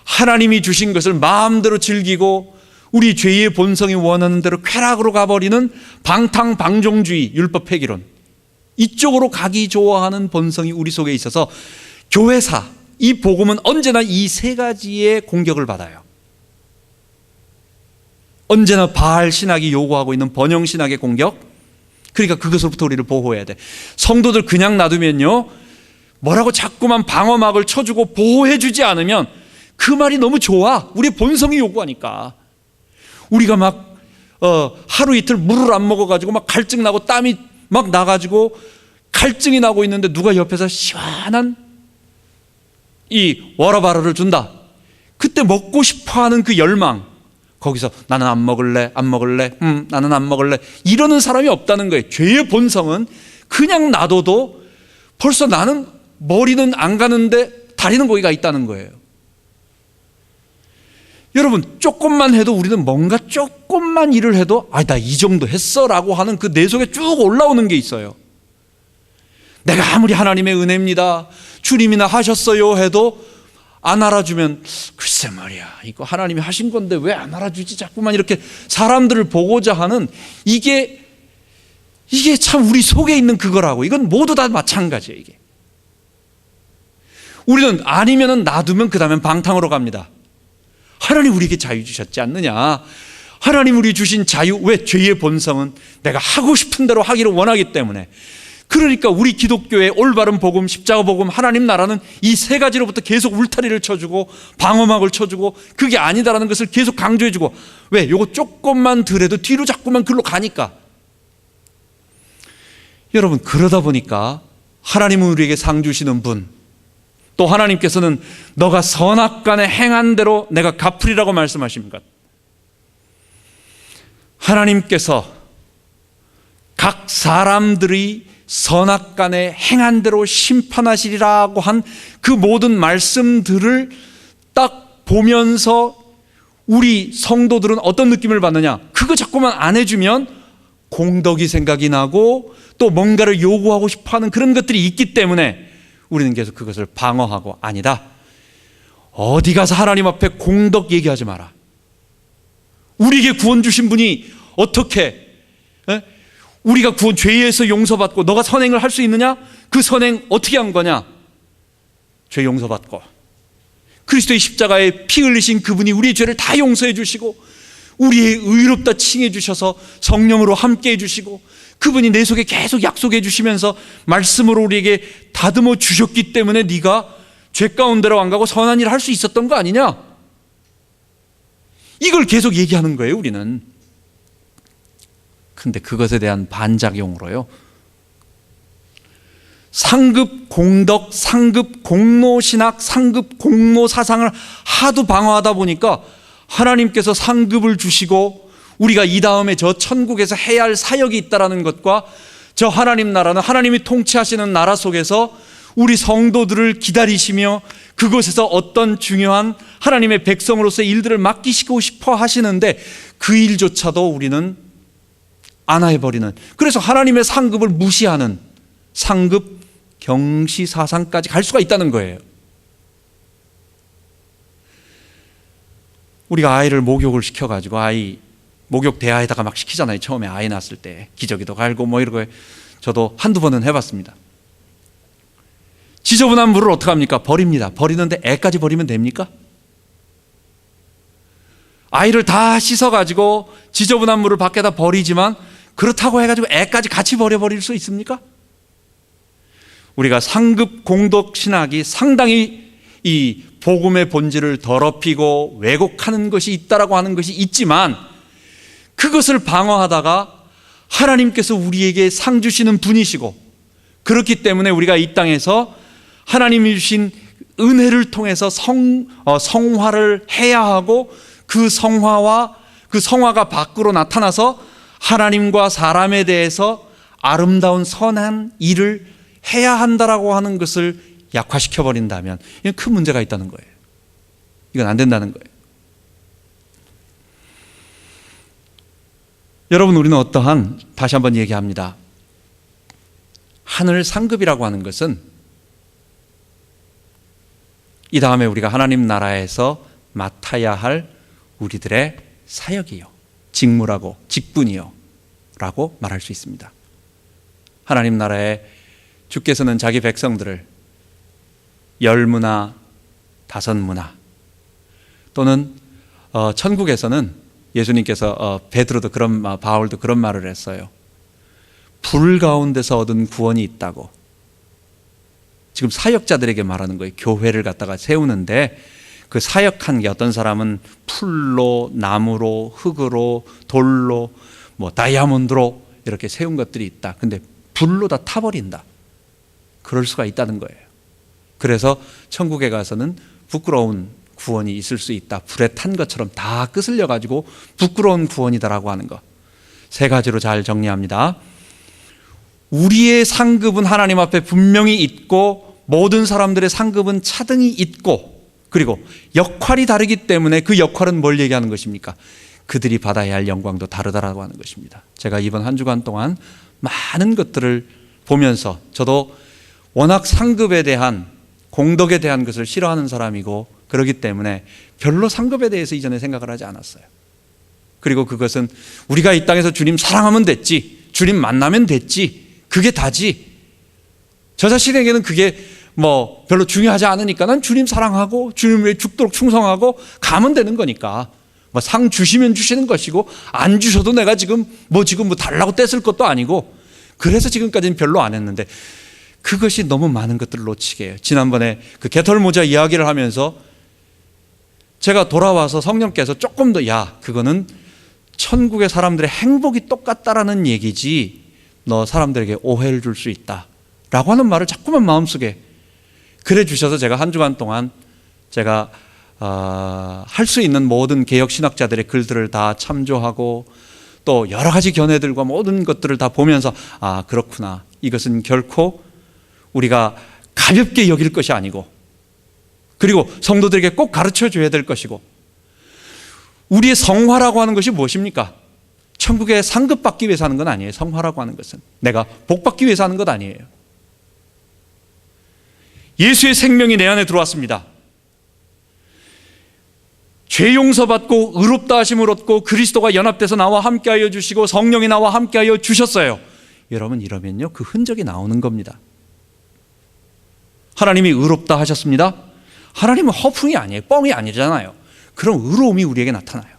하나님이 주신 것을 마음대로 즐기고 우리 죄의 본성이 원하는 대로 쾌락으로 가버리는 방탕방종주의, 율법 폐기론, 이쪽으로 가기 좋아하는 본성이 우리 속에 있어서 교회사, 이 복음은 언제나 이 세 가지의 공격을 받아요. 언제나 바알 신학이 요구하고 있는 번영 신학의 공격, 그러니까 그것으로부터 우리를 보호해야 돼. 성도들 그냥 놔두면요, 뭐라고 자꾸만 방어막을 쳐주고 보호해주지 않으면 그 말이 너무 좋아. 우리 본성이 요구하니까. 우리가 막 하루 이틀 물을 안 먹어가지고 막 갈증 나고 땀이 막 나가지고 갈증이 나고 있는데 누가 옆에서 시원한 이 워러바르를 준다. 그때 먹고 싶어하는 그 열망, 거기서 나는 안 먹을래, 나는 안 먹을래, 이러는 사람이 없다는 거예요. 죄의 본성은 그냥 놔둬도 벌써 나는 머리는 안 가는데 다리는 거기가 있다는 거예요. 여러분, 조금만 해도 우리는 뭔가 조금만 일을 해도 나 이 정도 했어 라고 하는 그 내 속에 쭉 올라오는 게 있어요. 내가 아무리 하나님의 은혜입니다, 주님이나 하셨어요 해도 안 알아주면 글쎄 말이야, 이거 하나님이 하신 건데 왜 안 알아주지, 자꾸만 이렇게 사람들을 보고자 하는 이게 참 우리 속에 있는 그거라고. 이건 모두 다 마찬가지예요. 이게 우리는 아니면은 놔두면 그 다음엔 방탕으로 갑니다. 하나님 우리에게 자유 주셨지 않느냐. 하나님 우리 주신 자유, 왜? 죄의 본성은 내가 하고 싶은 대로 하기를 원하기 때문에. 그러니까 우리 기독교의 올바른 복음, 십자가 복음, 하나님 나라는 이 세 가지로부터 계속 울타리를 쳐주고 방어막을 쳐주고 그게 아니다라는 것을 계속 강조해주고. 왜? 요거 조금만 덜해도 뒤로 자꾸만 글로 가니까. 여러분, 그러다 보니까 하나님은 우리에게 상 주시는 분, 또 하나님께서는 너가 선악간에 행한 대로 내가 갚으리라고 말씀하신 것. 하나님께서 각 사람들이 선악간에 행한 대로 심판하시리라고 한 그 모든 말씀들을 딱 보면서 우리 성도들은 어떤 느낌을 받느냐? 그거 자꾸만 안 해주면 공덕이 생각이 나고 또 뭔가를 요구하고 싶어하는 그런 것들이 있기 때문에 우리는 계속 그것을 방어하고, 아니다, 어디 가서 하나님 앞에 공덕 얘기하지 마라. 우리에게 구원 주신 분이 어떻게 우리가 구원, 죄에서 용서받고 너가 선행을 할 수 있느냐? 그 선행 어떻게 한 거냐? 죄 용서받고 그리스도의 십자가에 피 흘리신 그분이 우리의 죄를 다 용서해 주시고 우리의 의롭다 칭해 주셔서 성령으로 함께 해 주시고 그분이 내 속에 계속 약속해 주시면서 말씀으로 우리에게 다듬어 주셨기 때문에 네가 죄 가운데로 안 가고 선한 일을 할 수 있었던 거 아니냐? 이걸 계속 얘기하는 거예요, 우리는. 근데 그것에 대한 반작용으로요, 상급 공덕, 상급 공로신학, 상급 공로사상을 하도 방어하다 보니까 하나님께서 상급을 주시고 우리가 이 다음에 저 천국에서 해야 할 사역이 있다는 것과 저 하나님 나라는 하나님이 통치하시는 나라 속에서 우리 성도들을 기다리시며 그곳에서 어떤 중요한 하나님의 백성으로서의 일들을 맡기시고 싶어 하시는데 그 일조차도 우리는 안 해버리는, 그래서 하나님의 상급을 무시하는 상급 경시사상까지 갈 수가 있다는 거예요. 우리가 아이를 목욕을 시켜가지고 아이 목욕 대야에다가 막 시키잖아요. 처음에 아이 낳았을 때 기저귀도 갈고 뭐 이런 거 저도 한두 번은 해봤습니다. 지저분한 물을 어떻게 합니까? 버립니다. 버리는데 애까지 버리면 됩니까? 아이를 다 씻어가지고 지저분한 물을 밖에다 버리지만 그렇다고 해가지고 애까지 같이 버려버릴 수 있습니까? 우리가 상급 공덕 신학이 상당히 이 복음의 본질을 더럽히고 왜곡하는 것이 있다라고 하는 것이 있지만 그것을 방어하다가 하나님께서 우리에게 상 주시는 분이시고 그렇기 때문에 우리가 이 땅에서 하나님이 주신 은혜를 통해서 성화를 해야 하고 그 성화가 밖으로 나타나서 하나님과 사람에 대해서 아름다운 선한 일을 해야 한다라고 하는 것을 약화시켜 버린다면 이건 큰 문제가 있다는 거예요. 이건 안 된다는 거예요. 여러분, 우리는 어떠한, 다시 한번 얘기합니다, 하늘 상급이라고 하는 것은 이 다음에 우리가 하나님 나라에서 맡아야 할 우리들의 사역이요, 직무라고, 직분이요 라고 말할 수 있습니다. 하나님 나라에 주께서는 자기 백성들을 10문화, 5문화 또는 천국에서는 예수님께서 베드로도 바울도 그런 말을 했어요. 불 가운데서 얻은 구원이 있다고. 지금 사역자들에게 말하는 거예요. 교회를 갖다가 세우는데 그 사역한 게 어떤 사람은 풀로, 나무로, 흙으로, 돌로, 다이아몬드로 이렇게 세운 것들이 있다. 근데 불로 다 타버린다. 그럴 수가 있다는 거예요. 그래서 천국에 가서는 부끄러운 구원이 있을 수 있다. 불에 탄 것처럼 다 끄슬려 가지고 부끄러운 구원이다라고 하는 것. 3가지로 잘 정리합니다. 우리의 상급은 하나님 앞에 분명히 있고 모든 사람들의 상급은 차등이 있고, 그리고 역할이 다르기 때문에 그 역할은 뭘 얘기하는 것입니까? 그들이 받아야 할 영광도 다르다라고 하는 것입니다. 제가 이번 한 주간 동안 많은 것들을 보면서 저도 워낙 상급에 대한, 공덕에 대한 것을 싫어하는 사람이고 그렇기 때문에 별로 상급에 대해서 이전에 생각을 하지 않았어요. 그리고 그것은 우리가 이 땅에서 주님 사랑하면 됐지, 주님 만나면 됐지, 그게 다지, 저 자신에게는 그게 별로 중요하지 않으니까 난 주님 사랑하고 주님 위해 죽도록 충성하고 가면 되는 거니까, 상 주시면 주시는 것이고 안 주셔도 내가 지금 달라고 떼쓸 것도 아니고, 그래서 지금까지는 별로 안 했는데 그것이 너무 많은 것들을 놓치게 해요. 지난번에 그 개털모자 이야기를 하면서 제가 돌아와서 성령께서 조금 더, 그거는 천국의 사람들의 행복이 똑같다라는 얘기지 너 사람들에게 오해를 줄 수 있다 라고 하는 말을 자꾸만 마음속에 그래 주셔서 제가 한 주간 동안 제가 할 수 있는 모든 개혁신학자들의 글들을 다 참조하고 또 여러 가지 견해들과 모든 것들을 다 보면서 그렇구나, 이것은 결코 우리가 가볍게 여길 것이 아니고, 그리고 성도들에게 꼭 가르쳐 줘야 될 것이고, 우리의 성화라고 하는 것이 무엇입니까? 천국에 상급받기 위해서 하는 건 아니에요. 성화라고 하는 것은 내가 복받기 위해서 하는 것 아니에요. 예수의 생명이 내 안에 들어왔습니다. 죄 용서받고 의롭다 하심을 얻고 그리스도가 연합돼서 나와 함께하여 주시고 성령이 나와 함께하여 주셨어요. 여러분, 이러면요 그 흔적이 나오는 겁니다. 하나님이 의롭다 하셨습니다. 하나님은 허풍이 아니에요. 뻥이 아니잖아요. 그럼 의로움이 우리에게 나타나요.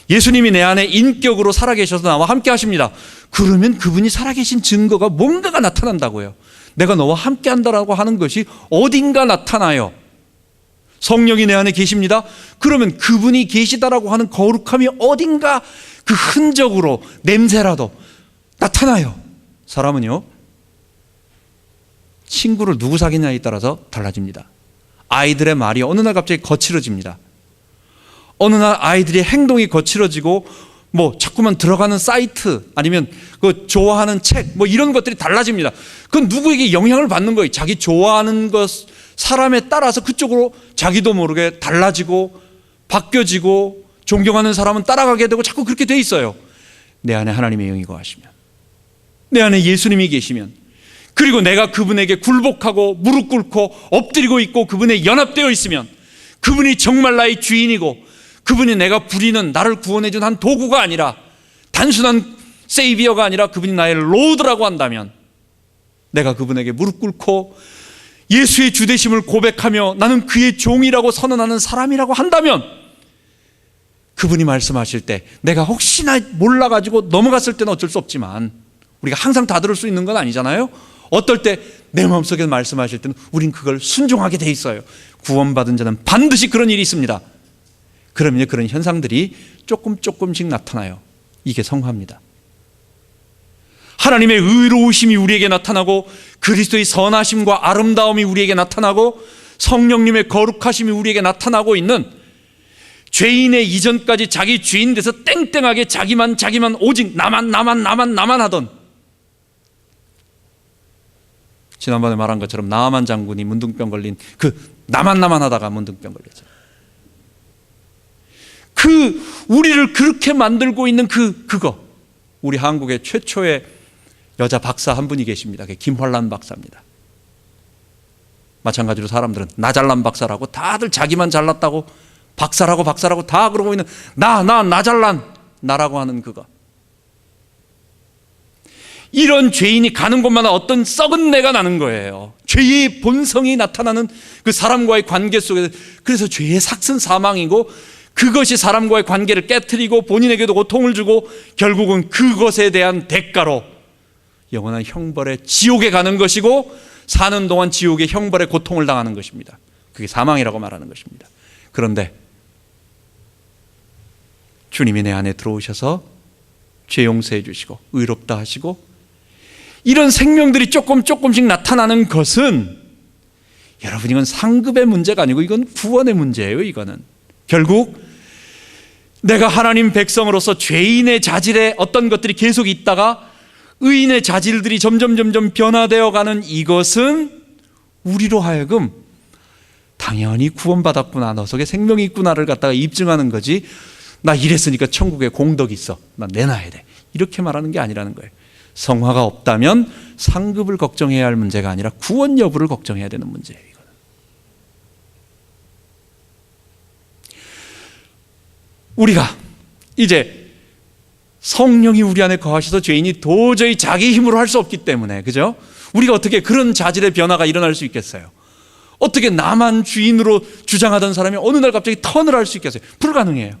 예수님이 내 안에 인격으로 살아계셔서 나와 함께 하십니다. 그러면 그분이 살아계신 증거가 뭔가가 나타난다고요. 내가 너와 함께 한다라고 하는 것이 어딘가 나타나요. 성령이 내 안에 계십니다. 그러면 그분이 계시다라고 하는 거룩함이 어딘가 그 흔적으로, 냄새라도 나타나요. 사람은요 친구를 누구 사귀냐에 따라서 달라집니다. 아이들의 말이 어느 날 갑자기 거칠어집니다. 어느 날 아이들의 행동이 거칠어지고 자꾸만 들어가는 사이트, 아니면 그 좋아하는 책, 이런 것들이 달라집니다. 그건 누구에게 영향을 받는 거예요. 자기 좋아하는 것, 사람에 따라서 그쪽으로 자기도 모르게 달라지고 바뀌어지고, 존경하는 사람은 따라가게 되고 자꾸 그렇게 돼 있어요. 내 안에 하나님의 영이 거하시면, 내 안에 예수님이 계시면, 그리고 내가 그분에게 굴복하고 무릎 꿇고 엎드리고 있고 그분에 연합되어 있으면, 그분이 정말 나의 주인이고 그분이 내가 부리는, 나를 구원해 준 한 도구가 아니라, 단순한 세이비어가 아니라 그분이 나의 로드라고 한다면, 내가 그분에게 무릎 꿇고 예수의 주되심을 고백하며 나는 그의 종이라고 선언하는 사람이라고 한다면, 그분이 말씀하실 때 내가 혹시나 몰라가지고 넘어갔을 때는 어쩔 수 없지만, 우리가 항상 다 들을 수 있는 건 아니잖아요. 어떨 때 내 마음속에 말씀하실 때는 우린 그걸 순종하게 돼 있어요. 구원받은 자는 반드시 그런 일이 있습니다. 그러면 그런 현상들이 조금씩 나타나요. 이게 성화입니다. 하나님의 의로우심이 우리에게 나타나고, 그리스도의 선하심과 아름다움이 우리에게 나타나고, 성령님의 거룩하심이 우리에게 나타나고 있는, 죄인의 이전까지 자기 죄인 돼서 땡땡하게 자기만 오직 나만 하던, 지난번에 말한 것처럼 나아만 장군이 문둥병 걸린 그 나만 하다가 문둥병 걸렸죠. 우리를 그렇게 만들고 있는 그거, 우리 한국의 최초의 여자 박사 한 분이 계십니다. 그게 김환란 박사입니다. 마찬가지로 사람들은 나 잘난 박사라고 다들 자기만 잘났다고 박살하고 다 그러고 있는 나 잘난 나라고 하는 그거. 이런 죄인이 가는 곳마다 어떤 썩은 내가 나는 거예요. 죄의 본성이 나타나는 그 사람과의 관계 속에서. 그래서 죄의 삭은 사망이고, 그것이 사람과의 관계를 깨트리고 본인에게도 고통을 주고 결국은 그것에 대한 대가로 영원한 형벌의 지옥에 가는 것이고, 사는 동안 지옥의 형벌의 고통을 당하는 것입니다. 그게 사망이라고 말하는 것입니다. 그런데 주님이 내 안에 들어오셔서 죄 용서해 주시고 의롭다 하시고, 이런 생명들이 조금씩 나타나는 것은, 여러분, 이건 상급의 문제가 아니고 이건 구원의 문제예요. 이거는 결국 내가 하나님 백성으로서 죄인의 자질에 어떤 것들이 계속 있다가 의인의 자질들이 점점 변화되어 가는, 이것은 우리로 하여금 당연히 구원받았구나, 너 속에 생명이 있구나를 갖다가 입증하는 거지, 나 이랬으니까 천국에 공덕이 있어, 나 내놔야 돼, 이렇게 말하는 게 아니라는 거예요. 성화가 없다면 상급을 걱정해야 할 문제가 아니라 구원 여부를 걱정해야 되는 문제예요. 이거는. 우리가 이제 성령이 우리 안에 거하셔서 죄인이 도저히 자기 힘으로 할 수 없기 때문에, 그죠? 우리가 어떻게 그런 자질의 변화가 일어날 수 있겠어요? 어떻게 나만 주인으로 주장하던 사람이 어느 날 갑자기 턴을 할 수 있겠어요? 불가능해요.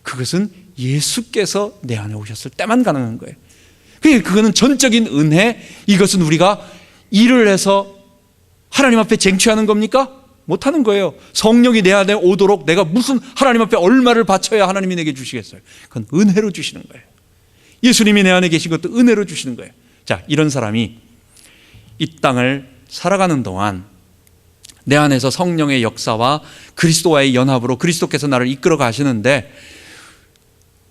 그것은 예수께서 내 안에 오셨을 때만 가능한 거예요. 그거는 전적인 은혜, 이것은 우리가 일을 해서 하나님 앞에 쟁취하는 겁니까? 못하는 거예요. 성령이 내 안에 오도록 내가 무슨 하나님 앞에 얼마를 바쳐야 하나님이 내게 주시겠어요? 그건 은혜로 주시는 거예요. 예수님이 내 안에 계신 것도 은혜로 주시는 거예요. 자, 이런 사람이 이 땅을 살아가는 동안 내 안에서 성령의 역사와 그리스도와의 연합으로 그리스도께서 나를 이끌어 가시는데,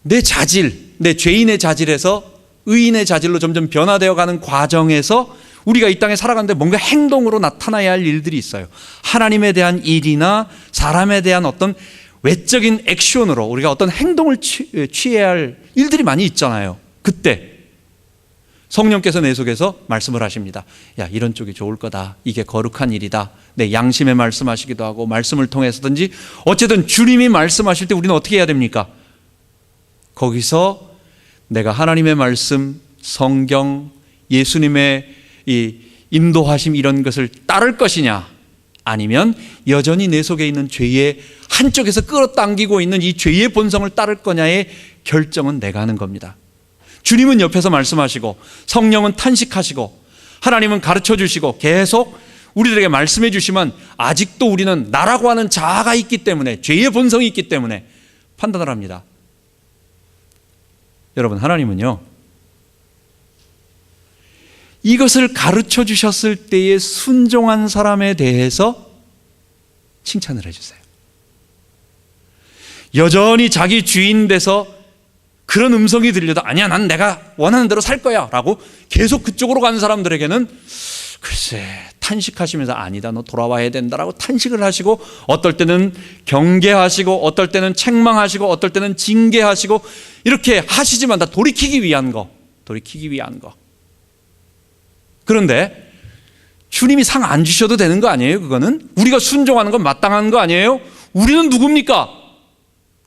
내 자질, 내 죄인의 자질에서 의인의 자질로 점점 변화되어 가는 과정에서 우리가 이 땅에 살아가는데 뭔가 행동으로 나타나야 할 일들이 있어요. 하나님에 대한 일이나 사람에 대한 어떤 외적인 액션으로 우리가 어떤 행동을 취해야 할 일들이 많이 있잖아요. 그때 성령께서 내 속에서 말씀을 하십니다. 야, 이런 쪽이 좋을 거다, 이게 거룩한 일이다. 내 양심에 말씀하시기도 하고, 말씀을 통해서든지 어쨌든 주님이 말씀하실 때 우리는 어떻게 해야 됩니까? 거기서 내가 하나님의 말씀, 성경, 예수님의 이 인도하심, 이런 것을 따를 것이냐, 아니면 여전히 내 속에 있는 죄의 한쪽에서 끌어당기고 있는 이 죄의 본성을 따를 거냐의 결정은 내가 하는 겁니다. 주님은 옆에서 말씀하시고, 성령은 탄식하시고, 하나님은 가르쳐 주시고 계속 우리들에게 말씀해 주시면, 아직도 우리는 나라고 하는 자아가 있기 때문에, 죄의 본성이 있기 때문에 판단을 합니다. 여러분, 하나님은요, 이것을 가르쳐 주셨을 때에 순종한 사람에 대해서 칭찬을 해주세요. 여전히 자기 주인 돼서 그런 음성이 들려도, 아니야, 난 내가 원하는 대로 살 거야 라고 계속 그쪽으로 가는 사람들에게는 글쎄 탄식하시면서, 아니다, 너 돌아와야 된다라고 탄식을 하시고, 어떨 때는 경계하시고, 어떨 때는 책망하시고, 어떨 때는 징계하시고, 이렇게 하시지만 다 돌이키기 위한 거. 그런데 주님이 상 안 주셔도 되는 거 아니에요? 그거는 우리가 순종하는 건 마땅한 거 아니에요? 우리는 누굽니까?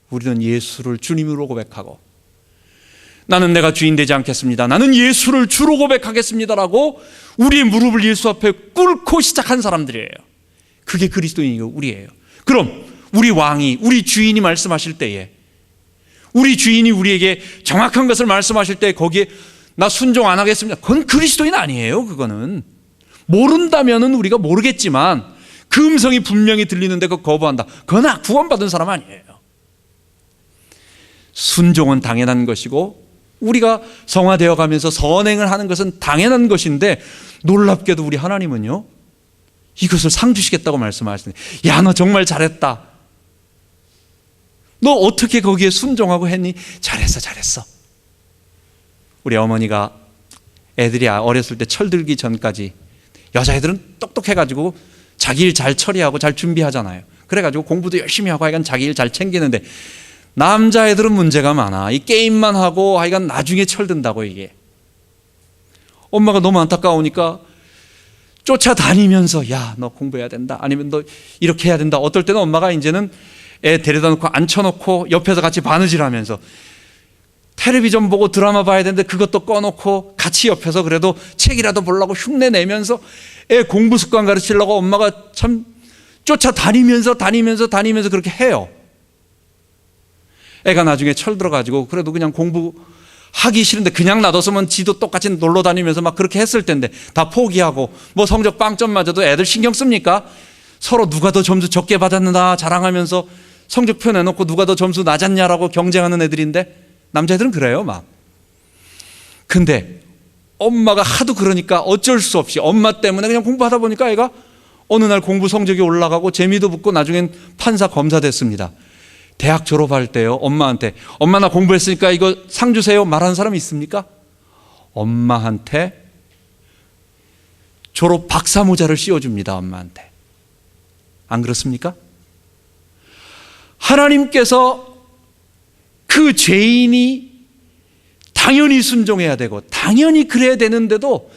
우리는 예수를 주님으로 고백하고, 나는 내가 주인 되지 않겠습니다, 나는 예수를 주로 고백하겠습니다라고 우리의 무릎을 예수 앞에 꿇고 시작한 사람들이에요. 그게 그리스도인이고 우리예요. 그럼 우리 왕이, 우리 주인이 말씀하실 때에, 우리 주인이 우리에게 정확한 것을 말씀하실 때 거기에 나 순종 안 하겠습니다, 그건 그리스도인 아니에요. 그거는 모른다면은 우리가 모르겠지만 그 음성이 분명히 들리는데 그거 거부한다, 그건 구원받은 사람 아니에요. 순종은 당연한 것이고, 우리가 성화되어 가면서 선행을 하는 것은 당연한 것인데, 놀랍게도 우리 하나님은요, 이것을 상 주시겠다고 말씀하시는데, 야, 너 정말 잘했다, 너 어떻게 거기에 순종하고 했니? 잘했어. 우리 어머니가 애들이 어렸을 때 철들기 전까지, 여자애들은 똑똑해가지고 자기 일 잘 처리하고 잘 준비하잖아요. 그래가지고 공부도 열심히 하고 하여간 자기 일 잘 챙기는데, 남자애들은 문제가 많아. 이 게임만 하고 하여간 나중에 철든다고. 이게 엄마가 너무 안타까우니까 쫓아다니면서, 야, 너 공부해야 된다, 아니면 너 이렇게 해야 된다. 어떨 때는 엄마가 이제는 애 데려다 놓고 앉혀놓고 옆에서 같이 바느질하면서 텔레비전 보고 드라마 봐야 되는데 그것도 꺼놓고 같이 옆에서 그래도 책이라도 보려고 흉내 내면서 애 공부 습관 가르치려고 엄마가 참 쫓아다니면서 그렇게 해요. 애가 나중에 철들어가지고 그래도 그냥 공부하기 싫은데 그냥 놔뒀으면 지도 똑같이 놀러 다니면서 막 그렇게 했을 텐데 다 포기하고 뭐 성적 빵점 맞아도 애들 신경 씁니까? 서로 누가 더 점수 적게 받았나 자랑하면서 성적표 내놓고 누가 더 점수 낮았냐라고 경쟁하는 애들인데 남자애들은 그래요 막. 근데 엄마가 하도 그러니까 어쩔 수 없이 엄마 때문에 그냥 공부하다 보니까 애가 어느 날 공부 성적이 올라가고 재미도 붙고 나중엔 판사 검사 됐습니다. 대학 졸업할 때요 엄마한테 엄마 나 공부했으니까 이거 상 주세요 말하는 사람이 있습니까? 엄마한테 졸업 박사 모자를 씌워줍니다. 엄마한테. 안 그렇습니까? 하나님께서 그 죄인이 당연히 순종해야 되고 당연히 그래야 되는데도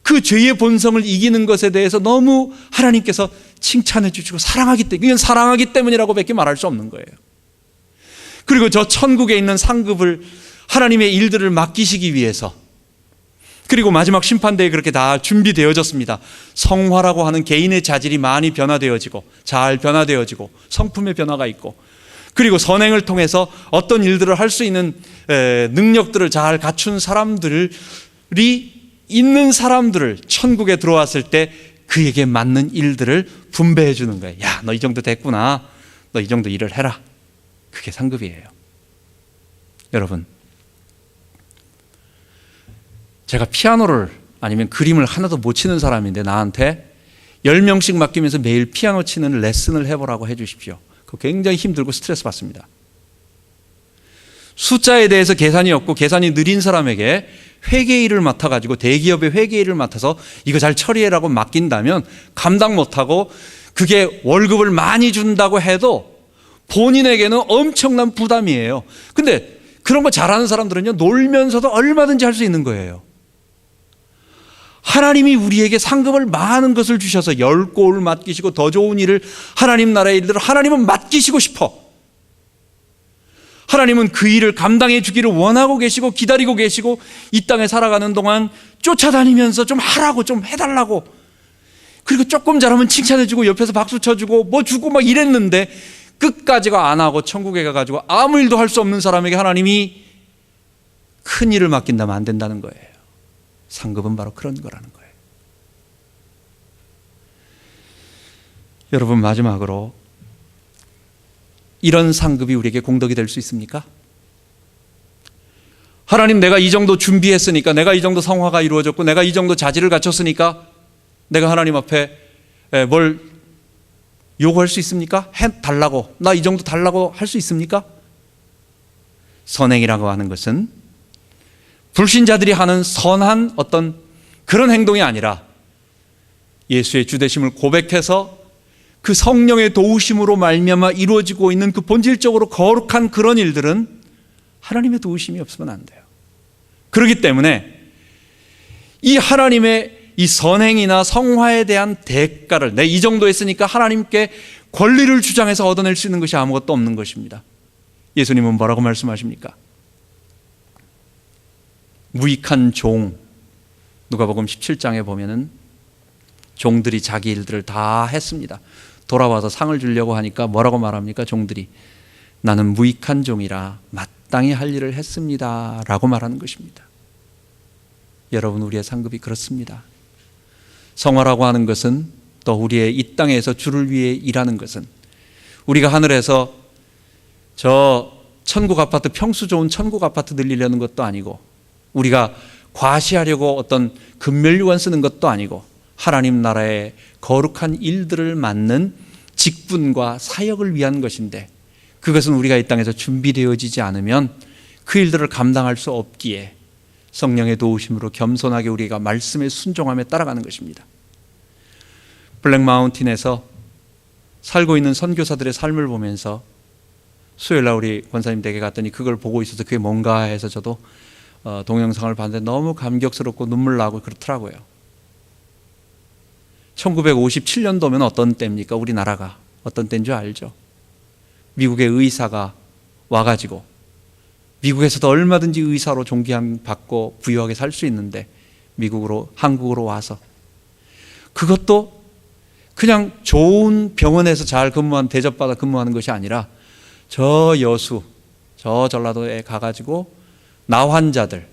그 죄의 본성을 이기는 것에 대해서 너무 하나님께서 칭찬해 주시고 사랑하기 때문에, 이건 사랑하기 때문이라고 밖에 말할 수 없는 거예요. 그리고 저 천국에 있는 상급을 하나님의 일들을 맡기시기 위해서, 그리고 마지막 심판대에 그렇게 다 준비되어졌습니다. 성화라고 하는 개인의 자질이 많이 변화되어지고 잘 변화되어지고 성품의 변화가 있고, 그리고 선행을 통해서 어떤 일들을 할 수 있는 능력들을 잘 갖춘 사람들이 있는 사람들을 천국에 들어왔을 때 그에게 맞는 일들을 분배해 주는 거예요. 야, 너 이 정도 됐구나. 너 이 정도 일을 해라. 그게 상급이에요. 여러분, 제가 피아노를 아니면 그림을 하나도 못 치는 사람인데 나한테 10명씩 맡기면서 매일 피아노 치는 레슨을 해보라고 해주십시오. 그거 굉장히 힘들고 스트레스 받습니다. 숫자에 대해서 계산이 없고 계산이 느린 사람에게 회계일을 맡아가지고, 대기업의 회계일을 맡아서 이거 잘 처리해라고 맡긴다면 감당 못하고 그게 월급을 많이 준다고 해도 본인에게는 엄청난 부담이에요. 근데 그런 거 잘하는 사람들은요, 놀면서도 얼마든지 할 수 있는 거예요. 하나님이 우리에게 상급을 많은 것을 주셔서 10골을 맡기시고 더 좋은 일을, 하나님 나라의 일들을 하나님은 맡기시고 싶어. 하나님은 그 일을 감당해 주기를 원하고 계시고 기다리고 계시고, 이 땅에 살아가는 동안 쫓아다니면서 좀 하라고, 좀 해달라고, 그리고 조금 잘하면 칭찬해 주고 옆에서 박수 쳐주고 뭐 주고 막 이랬는데 끝까지가 안 하고 천국에 가가지고 아무 일도 할 수 없는 사람에게 하나님이 큰 일을 맡긴다면 안 된다는 거예요. 상급은 바로 그런 거라는 거예요. 여러분, 마지막으로 이런 상급이 우리에게 공덕이 될 수 있습니까? 하나님, 내가 이 정도 준비했으니까, 내가 이 정도 성화가 이루어졌고 내가 이 정도 자질을 갖췄으니까 내가 하나님 앞에 뭘 요구할 수 있습니까? 해달라고, 나 이 정도 달라고 할 수 있습니까? 선행이라고 하는 것은 불신자들이 하는 선한 어떤 그런 행동이 아니라 예수의 주되심을 고백해서 그 성령의 도우심으로 말미암아 이루어지고 있는 그 본질적으로 거룩한 그런 일들은 하나님의 도우심이 없으면 안 돼요. 그렇기 때문에 이 하나님의 이 선행이나 성화에 대한 대가를, 내 이 정도 했으니까 하나님께 권리를 주장해서 얻어낼 수 있는 것이 아무것도 없는 것입니다. 예수님은 뭐라고 말씀하십니까? 무익한 종, 누가복음 17장에 보면은 종들이 자기 일들을 다 했습니다. 돌아와서 상을 주려고 하니까 뭐라고 말합니까? 종들이 나는 무익한 종이라 마땅히 할 일을 했습니다 라고 말하는 것입니다. 여러분, 우리의 상급이 그렇습니다. 성화라고 하는 것은, 또 우리의 이 땅에서 주를 위해 일하는 것은, 우리가 하늘에서 저 천국 아파트, 평수 좋은 천국 아파트 늘리려는 것도 아니고, 우리가 과시하려고 어떤 금멸류관 쓰는 것도 아니고, 하나님 나라의 거룩한 일들을 맡는 직분과 사역을 위한 것인데, 그것은 우리가 이 땅에서 준비되어지지 않으면 그 일들을 감당할 수 없기에 성령의 도우심으로 겸손하게 우리가 말씀에 순종함에 따라가는 것입니다. 블랙마운틴에서 살고 있는 선교사들의 삶을 보면서 수요일날 우리 권사님 댁에 갔더니 그걸 보고 있어서 그게 뭔가 해서 저도 동영상을 봤는데 너무 감격스럽고 눈물 나고 그렇더라고요. 1957년도면 어떤 때입니까? 우리나라가 어떤 때인 줄 알죠? 미국의 의사가 와가지고 미국에서도 얼마든지 의사로 존귀함 받고 부유하게 살 수 있는데 한국으로 와서 그것도 그냥 좋은 병원에서 잘 대접받아 근무하는 것이 아니라 저 여수, 저 전라도에 가가지고 나 환자들,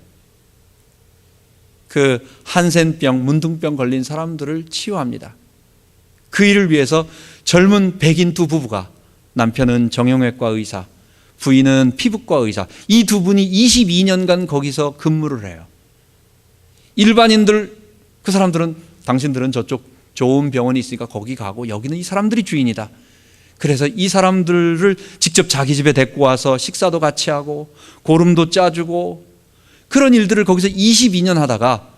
그 한센병, 문둥병 걸린 사람들을 치유합니다. 그 일을 위해서 젊은 백인 두 부부가, 남편은 정형외과 의사, 부인은 피부과 의사, 이 두 분이 22년간 거기서 근무를 해요. 일반인들, 그 사람들은 당신들은 저쪽 좋은 병원이 있으니까 거기 가고 여기는 이 사람들이 주인이다. 그래서 이 사람들을 직접 자기 집에 데리고 와서 식사도 같이 하고 고름도 짜주고 그런 일들을 거기서 22년 하다가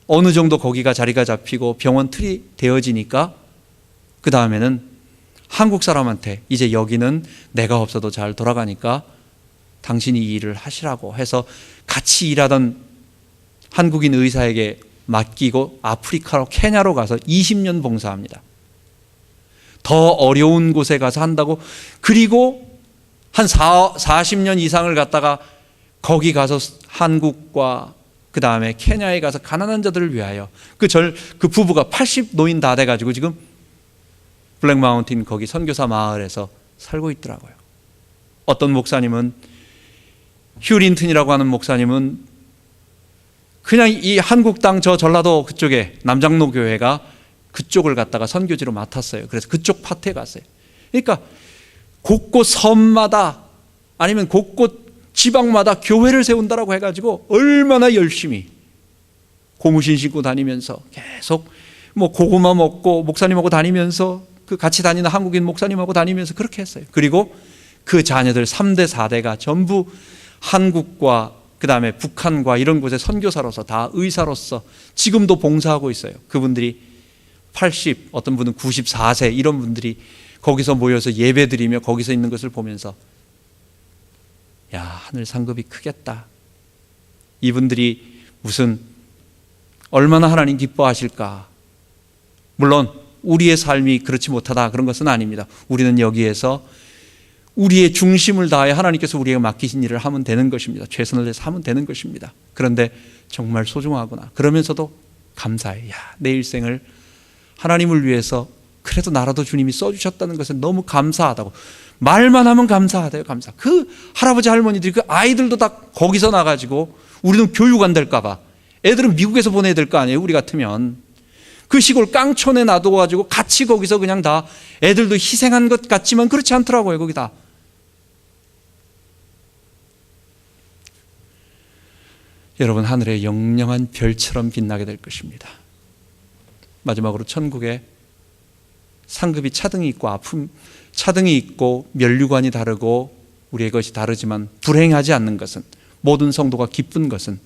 어느 정도 거기가 자리가 잡히고 병원 틀이 되어지니까 그 다음에는 한국 사람한테 이제 여기는 내가 없어도 잘 돌아가니까 당신이 이 일을 하시라고 해서 같이 일하던 한국인 의사에게 맡기고 아프리카로 케냐로 가서 20년 봉사합니다. 더 어려운 곳에 가서 한다고. 그리고 한 40년 이상을 갔다가 거기 가서 한국과 그 다음에 케냐에 가서 가난한 자들을 위하여 그 부부가 80 노인 다 돼가지고 지금 블랙마운틴 거기 선교사 마을에서 살고 있더라고요. 어떤 목사님은 휴린튼이라고 하는 목사님은 그냥 이 한국 땅 저 전라도 그쪽에 남장로 교회가 그쪽을 갖다가 선교지로 맡았어요. 그래서 그쪽 파트에 갔어요. 그러니까 곳곳 섬마다 아니면 곳곳 지방마다 교회를 세운다라고 해가지고 얼마나 열심히 고무신 신고 다니면서 계속 뭐 고구마 먹고 목사님하고 다니면서 그 같이 다니는 한국인 목사님하고 다니면서 그렇게 했어요. 그리고 그 자녀들 3대 4대가 전부 한국과 그 다음에 북한과 이런 곳에 선교사로서 다 의사로서 지금도 봉사하고 있어요. 그분들이 80, 어떤 분은 94세 이런 분들이 거기서 모여서 예배드리며 거기서 있는 것을 보면서 야, 하늘 상급이 크겠다. 이분들이 무슨 얼마나 하나님 기뻐하실까. 물론 우리의 삶이 그렇지 못하다 그런 것은 아닙니다. 우리는 여기에서 우리의 중심을 다해 하나님께서 우리에게 맡기신 일을 하면 되는 것입니다. 최선을 다해서 하면 되는 것입니다. 그런데 정말 소중하구나. 그러면서도 감사해. 야, 내 일생을 하나님을 위해서 그래도 나라도 주님이 써주셨다는 것에 너무 감사하다고. 말만 하면 감사하대요. 감사. 그 할아버지 할머니들이 그 아이들도 다 거기서 나가지고 우리는 교육 안 될까 봐. 애들은 미국에서 보내야 될 거 아니에요. 우리 같으면. 그 시골 깡촌에 놔둬가지고 같이 거기서 그냥 다 애들도 희생한 것 같지만 그렇지 않더라고요. 거기 다. 여러분, 하늘의 영영한 별처럼 빛나게 될 것입니다. 마지막으로 천국에 상급이 차등이 있고 차등이 있고 면류관이 다르고 우리의 것이 다르지만 불행하지 않는 것은, 모든 성도가 기쁜 것은,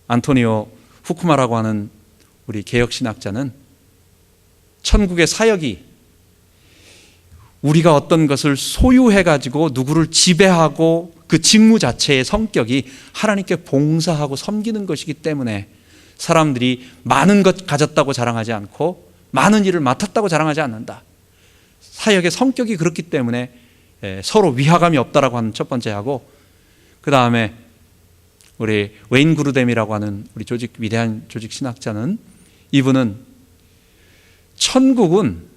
안토니오 후쿠마라고 하는 우리 개혁신학자는 천국의 사역이 우리가 어떤 것을 소유해가지고 누구를 지배하고 그 직무 자체의 성격이 하나님께 봉사하고 섬기는 것이기 때문에 사람들이 많은 것 가졌다고 자랑하지 않고 많은 일을 맡았다고 자랑하지 않는다. 사역의 성격이 그렇기 때문에 서로 위화감이 없다라고 하는 첫 번째 하고, 그 다음에 우리 웨인 그루뎀이라고 하는 우리 위대한 조직 신학자는, 이분은 천국은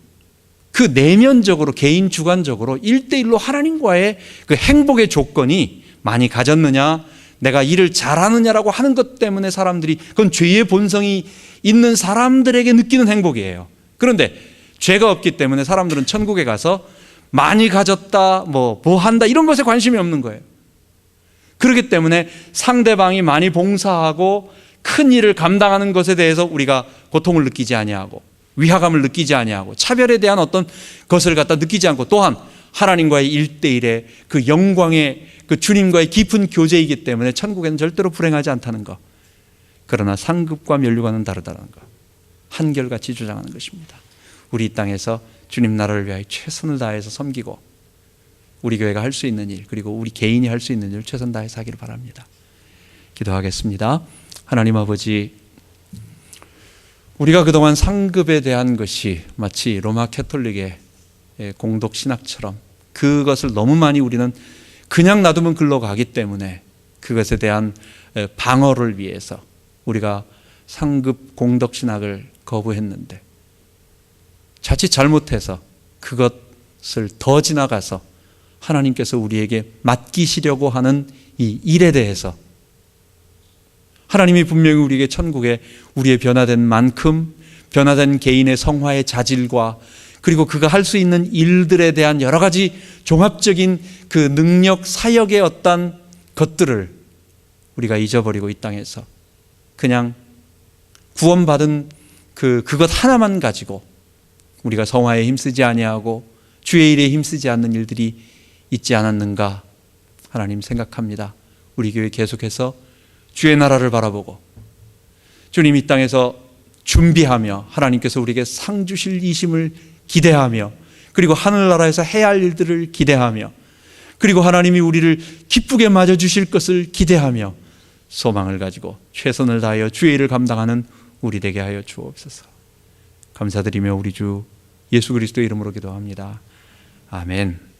그 내면적으로 개인 주관적으로 1대1로 하나님과의 그 행복의 조건이 많이 가졌느냐, 내가 일을 잘하느냐라고 하는 것 때문에 사람들이, 그건 죄의 본성이 있는 사람들에게 느끼는 행복이에요. 그런데 죄가 없기 때문에 사람들은 천국에 가서 많이 가졌다, 뭐 한다 이런 것에 관심이 없는 거예요. 그렇기 때문에 상대방이 많이 봉사하고 큰 일을 감당하는 것에 대해서 우리가 고통을 느끼지 아니하고 위화감을 느끼지 아니하고 차별에 대한 어떤 것을 갖다 느끼지 않고, 또한 하나님과의 1대1의 그 영광의 그 주님과의 깊은 교제이기 때문에 천국에는 절대로 불행하지 않다는 것. 그러나 상급과 면류관은 다르다는 것, 한결같이 주장하는 것입니다. 우리 이 땅에서 주님 나라를 위하여 최선을 다해서 섬기고 우리 교회가 할 수 있는 일, 그리고 우리 개인이 할 수 있는 일을 최선 다해서 하기를 바랍니다. 기도하겠습니다. 하나님 아버지, 우리가 그동안 상급에 대한 것이 마치 로마 캐톨릭의 공덕 신학처럼 그것을 너무 많이 우리는 그냥 놔두면 글로 가기 때문에 그것에 대한 방어를 위해서 우리가 상급 공덕 신학을 거부했는데, 자칫 잘못해서 그것을 더 지나가서 하나님께서 우리에게 맡기시려고 하는 이 일에 대해서 하나님이 분명히 우리에게 천국에 우리의 변화된 만큼 변화된 개인의 성화의 자질과 그리고 그가 할 수 있는 일들에 대한 여러 가지 종합적인 그 능력, 사역의 어떤 것들을 우리가 잊어버리고 이 땅에서 그냥 구원받은 그것 하나만 가지고 우리가 성화에 힘쓰지 아니하고 주의 일에 힘쓰지 않는 일들이 있지 않았는가 하나님 생각합니다. 우리 교회 계속해서 주의 나라를 바라보고 주님 이 땅에서 준비하며 하나님께서 우리에게 상 주실 이심을 기대하며 그리고 하늘나라에서 해야 할 일들을 기대하며 그리고 하나님이 우리를 기쁘게 맞아주실 것을 기대하며 소망을 가지고 최선을 다하여 주의 일을 감당하는 우리 되게 하여 주옵소서. 감사드리며 우리 주 예수 그리스도의 이름으로 기도합니다. 아멘.